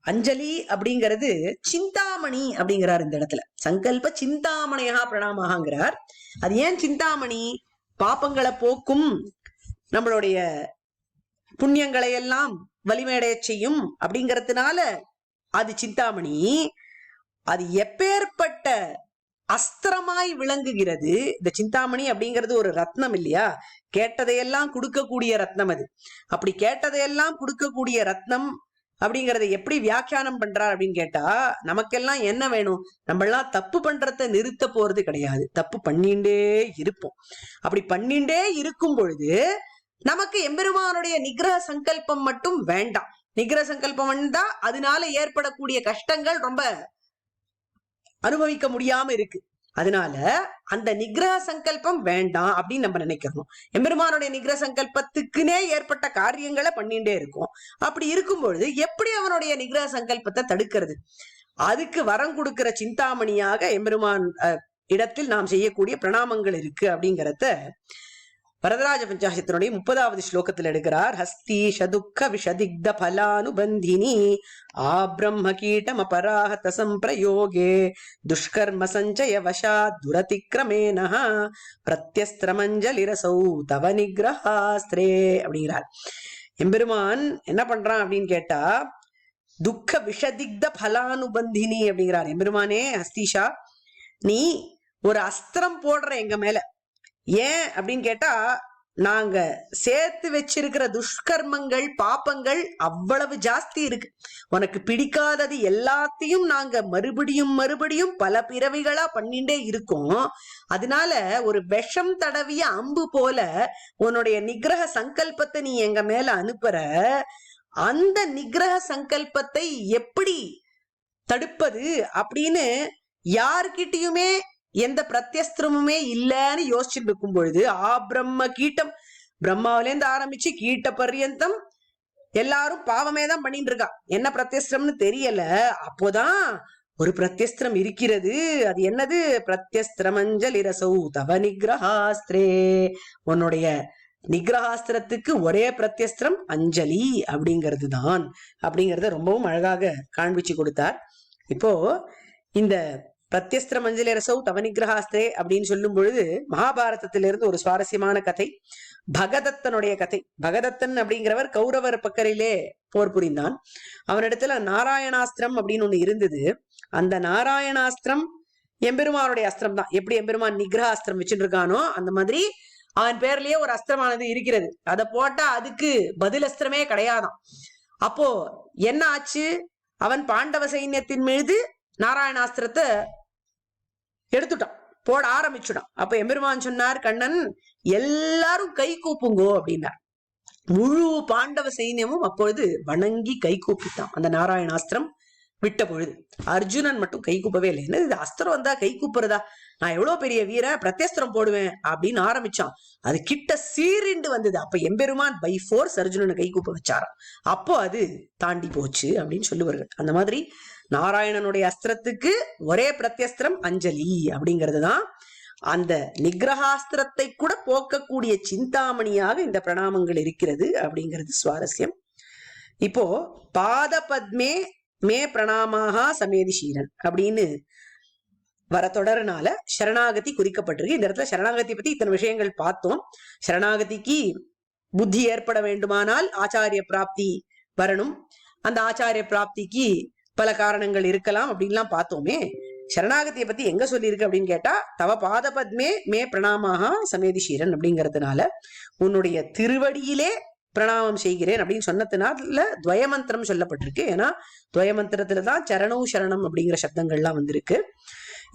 [SPEAKER 1] அஞ்சலி அப்படிங்கிறது சிந்தாமணி அப்படிங்கிறார் இந்த இடத்துல. சங்கல்ப சிந்தாமணியா பிரணாமகாங்கிறார். அது ஏன் சிந்தாமணி? பாப்பங்களை போக்கும், நம்மளுடைய புண்ணியங்களை எல்லாம் வலிமையடைய செய்யும் அப்படிங்கறதுனால அது சிந்தாமணி. அது எப்பேற்பட்ட அஸ்திரமாய் விளங்குகிறது. இந்த சிந்தாமணி அப்படிங்கிறது ஒரு ரத்னம் இல்லையா, கேட்டதையெல்லாம் கொடுக்கக்கூடிய ரத்னம். அது அப்படி கேட்டதையெல்லாம் கொடுக்கக்கூடிய ரத்னம் அப்படிங்கறத எப்படி வியாக்கியானம் பண்றார் அப்படின்னு கேட்டா, நமக்கெல்லாம் என்ன வேணும்? நம்ம எல்லாம் தப்பு பண்றத நிறுத்த போறது கிடையாது, தப்பு பண்ணிண்டே இருப்போம். அப்படி பண்ணிண்டே இருக்கும் பொழுது நமக்கு எம்பெருமானுடைய நிகிரக சங்கல்பம் மட்டும் வேண்டாம். நிகிரக சங்கல்பம் வந்தா அதனால ஏற்படக்கூடிய கஷ்டங்கள் ரொம்ப அனுபவிக்க முடியாம இருக்கு. அதனால அந்த நிகிரக சங்கல்பம் வேண்டாம் அப்படின்னு நம்ம நினைக்கிறோம். எம்பெருமானுடைய நிகிரக சங்கல்பத்துக்குனே ஏற்பட்ட காரியங்களை பண்ணிட்டே இருக்கும். அப்படி இருக்கும் பொழுது எப்படி அவனுடைய நிகிரக சங்கல்பத்தை தடுக்கிறது? அதுக்கு வரம் கொடுக்கிற சிந்தாமணியாக எம்பெருமான் இடத்தில் நாம் செய்யக்கூடிய பிரணாமங்கள் இருக்கு அப்படிங்கிறத வரதராஜ பஞ்சாசத்தினுடைய 30வது ஸ்லோகத்தில் எடுக்கிறார். ஹஸ்தீஷ துக்க விஷதிக்த பலானுபந்தினி ஆப்ரம்ம கீட்டம் அபராஹத சம்பிரயோகே துஷ்கர்ம சஞ்சய வசா துரதிக்ரமேன பிரத்யஸ்திரமஞ்சலிரசௌ தவ நிகிரஹாஸ்திரே அப்படிங்கிறார். எம்பெருமான் என்ன பண்றான் அப்படின்னு கேட்டா, துக்க விஷதிக்த பலானுபந்தினி அப்படிங்கிறார். எம்பெருமானே ஹஸ்தீஷா, நீ ஒரு அஸ்திரம் போடுற எங்க மேல. ஏன் அப்படின்னு கேட்டா, நாங்க சேர்த்து வச்சிருக்கிற துஷ்கர்மங்கள் பாப்பங்கள் அவ்வளவு ஜாஸ்தி இருக்கு. உனக்கு பிடிக்காதது எல்லாத்தையும் நாங்க மறுபடியும் மறுபடியும் பல பிறவிகளா பண்ணிட்டே இருக்கோம். அதனால ஒரு விஷம் தடவிய அம்பு போல உன்னுடைய நிகிரக சங்கல்பத்தை நீ எங்க மேல அனுப்புற. அந்த நிகிரக சங்கல்பத்தை எப்படி தடுப்பது அப்படின்னு யார்கிட்டயுமே எந்த பிரத்யஸ்திரமுமே இல்லைன்னு யோசிச்சுட்டு இருக்கும் பொழுது, பிரம்ம கீட்டம், பிரம்மாவிலேருந்து ஆரம்பிச்சு கீட்ட பர்யந்தம் எல்லாரும் பாவமே தான் பண்ணிட்டு இருக்கா. என்ன பிரத்யஸ்திரம்னு தெரியல. அப்போதான் ஒரு பிரத்யஸ்திரம் இருக்கிறது. அது என்னது? பிரத்யஸ்திரமஞ்சலிரசௌ தவ நிகிரஹாஸ்திரே. உன்னுடைய நிகிரஹாஸ்திரத்துக்கு ஒரே பிரத்யஸ்திரம் அஞ்சலி அப்படிங்கிறது தான் அப்படிங்கறத ரொம்பவும் அழகாக காண்பிச்சு கொடுத்தார். இப்போ இந்த பிரத்யஸ்திர மஞ்சள் ரசௌ தவ நிகிரஹாஸ்திரே அப்படின்னு சொல்லும் பொழுது மகாபாரதத்திலிருந்து ஒரு சுவாரஸ்யமான கதை, பகதத்தனுடைய கதை. பகதத்தன் அப்படிங்கிறவர் கௌரவர் பக்கரிலே போர் புரிந்தான். அவனிடத்துல நாராயணாஸ்திரம் அப்படின்னு ஒண்ணு இருந்தது. அந்த நாராயணாஸ்திரம் எம்பெருமானுடைய அஸ்திரம் தான். எப்படி எம்பெருமான் நிகிரஹாஸ்திரம் வச்சுட்டு இருக்கானோ அந்த மாதிரி அவன் பேர்லயே ஒரு அஸ்திரமானது இருக்கிறது. அதை போட்டா அதுக்கு பதில் அஸ்திரமே கிடையாதான். அப்போ என்ன ஆச்சு? அவன் பாண்டவ சைன்யத்தின் மீது நாராயணாஸ்திரத்தை எடுத்துட்டான், போட ஆரம்பிச்சுட்டான். அப்ப எம்பெருமான் சொன்னார், கண்ணன் எல்லாரும் கை கூப்புங்கோ அப்படின்னார். முழு பாண்டவ சைன்யமும் அப்பொழுது வணங்கி கை கூப்பிட்டான். அந்த நாராயணாஸ்திரம் விட்ட பொழுது அர்ஜுனன் மட்டும் கை கூப்பவே இல்லை. என்ன இது அஸ்திரம் வந்தா கை கூப்புறதா? நான் எவ்வளவு பெரிய வீரன், பிரத்யஸ்திரம் போடுவேன் அப்படின்னு ஆரம்பிச்சான். அது கிட்ட சீரிண்டு வந்தது. அப்ப எம்பெருமான் பை ஃபோர்ஸ் அர்ஜுனனை கை கூப்ப வச்சாராம். அப்போ அது தாண்டி போச்சு அப்படின்னு சொல்லுவார்கள். அந்த மாதிரி நாராயணனுடைய அஸ்திரத்துக்கு ஒரே பிரத்யஸ்திரம் அஞ்சலி அப்படிங்கிறதுதான். அந்த நிகிரஹாஸ்திரத்தை கூட போக்கக்கூடிய சிந்தாமணியாக இந்த பிரணாமங்கள் இருக்கிறது அப்படிங்கிறது சுவாரஸ்யம். இப்போ பாத பத்மே மே பிரணாமாக சமேதி சீரன் அப்படின்னு வர தொடர்னால சரணாகதி குறிக்கப்பட்டிருக்கு. இந்த இடத்துல சரணாகதி பத்தி இத்தனை விஷயங்கள் பார்த்தோம். சரணாகதிக்கு புத்தி ஏற்பட வேண்டுமானால் ஆச்சாரிய பிராப்தி வரணும். அந்த ஆச்சாரிய பிராப்திக்கு பல காரணங்கள் இருக்கலாம் அப்படின்லாம் பார்த்தோமே. சரணாகதியை பத்தி எங்க சொல்லியிருக்கு அப்படின்னு கேட்டா, தவ பாத பத்மே மே பிரணாமாக சமேதி சீரன் அப்படிங்கிறதுனால உன்னுடைய திருவடியிலே பிரணாமம் செய்கிறேன் அப்படின்னு சொன்னதுனால துவயமந்திரம் சொல்லப்பட்டிருக்கு. ஏன்னா துவயமந்திரத்துலதான் சரணம் சரணம் அப்படிங்கிற சப்தங்கள்லாம் வந்திருக்கு.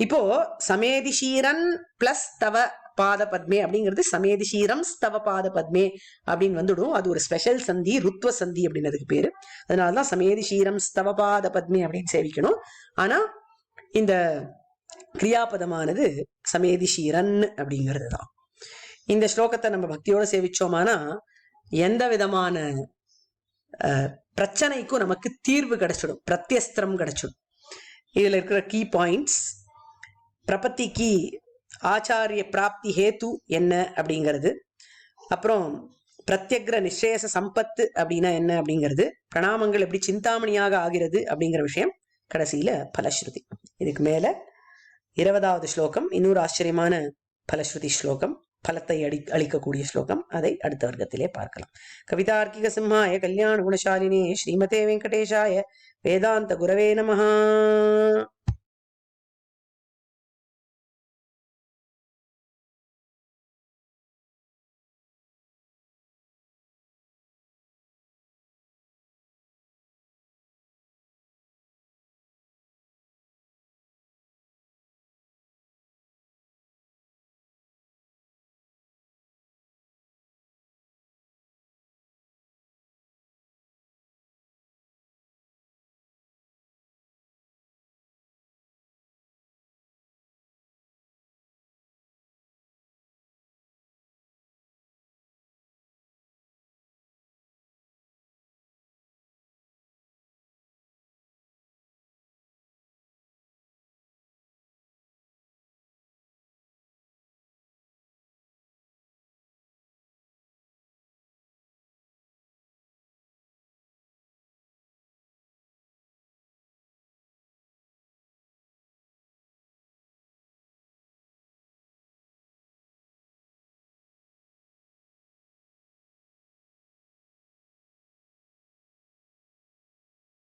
[SPEAKER 1] இப்போ சமேதிஷீரன் பிளஸ் தவ பாத பத்மே அப்படிங்கிறது சமேதிஷீரம் ஸ்தவ பாத பத்மே அப்படின்னு வந்துடும். அது ஒரு ஸ்பெஷல் சந்தி, ருத்வ சந்தி அப்படின்னு அதுக்கு பேரு. அதனாலதான் சமேதிஷீரம் ஸ்தவ பாத பத்மே அப்படின்னு சேவிக்கணும். ஆனா இந்த கிரியாபதமானது சமேதிஷீரன் அப்படிங்கிறது தான். இந்த ஸ்லோகத்தை நம்ம பக்தியோட சேவிச்சோமானா எந்த விதமான பிரச்சனைக்கும் நமக்கு தீர்வு கிடைச்சிடும், பிரத்யஸ்திரம் கிடைச்சிடும். இதுல இருக்கிற கீ பாயிண்ட்ஸ், பிரபத்திக்கு ஆச்சாரிய பிராப்தி ஹேத்து என்ன அப்படிங்கிறது, அப்புறம் பிரத்யக்ர நிச்சேச சம்பத்து அப்படின்னா என்ன அப்படிங்கிறது, பிரணாமங்கள் எப்படி சிந்தாமணியாக ஆகிறது அப்படிங்கிற விஷயம், கடைசியில பலஸ்ருதி. இதுக்கு மேல 20வது ஸ்லோகம் இன்னொரு ஆச்சரியமான பலஸ்ருதி ஸ்லோகம், பலத்தை அளிக்கக்கூடிய ஸ்லோகம். அதை அடுத்த வர்க்கத்திலே பார்க்கலாம். கவிதார்க்கிக சிம்ஹாய கல்யாண குணசாலினே ஸ்ரீமதே வெங்கடேஷாய வேதாந்த குரவே நமஹ.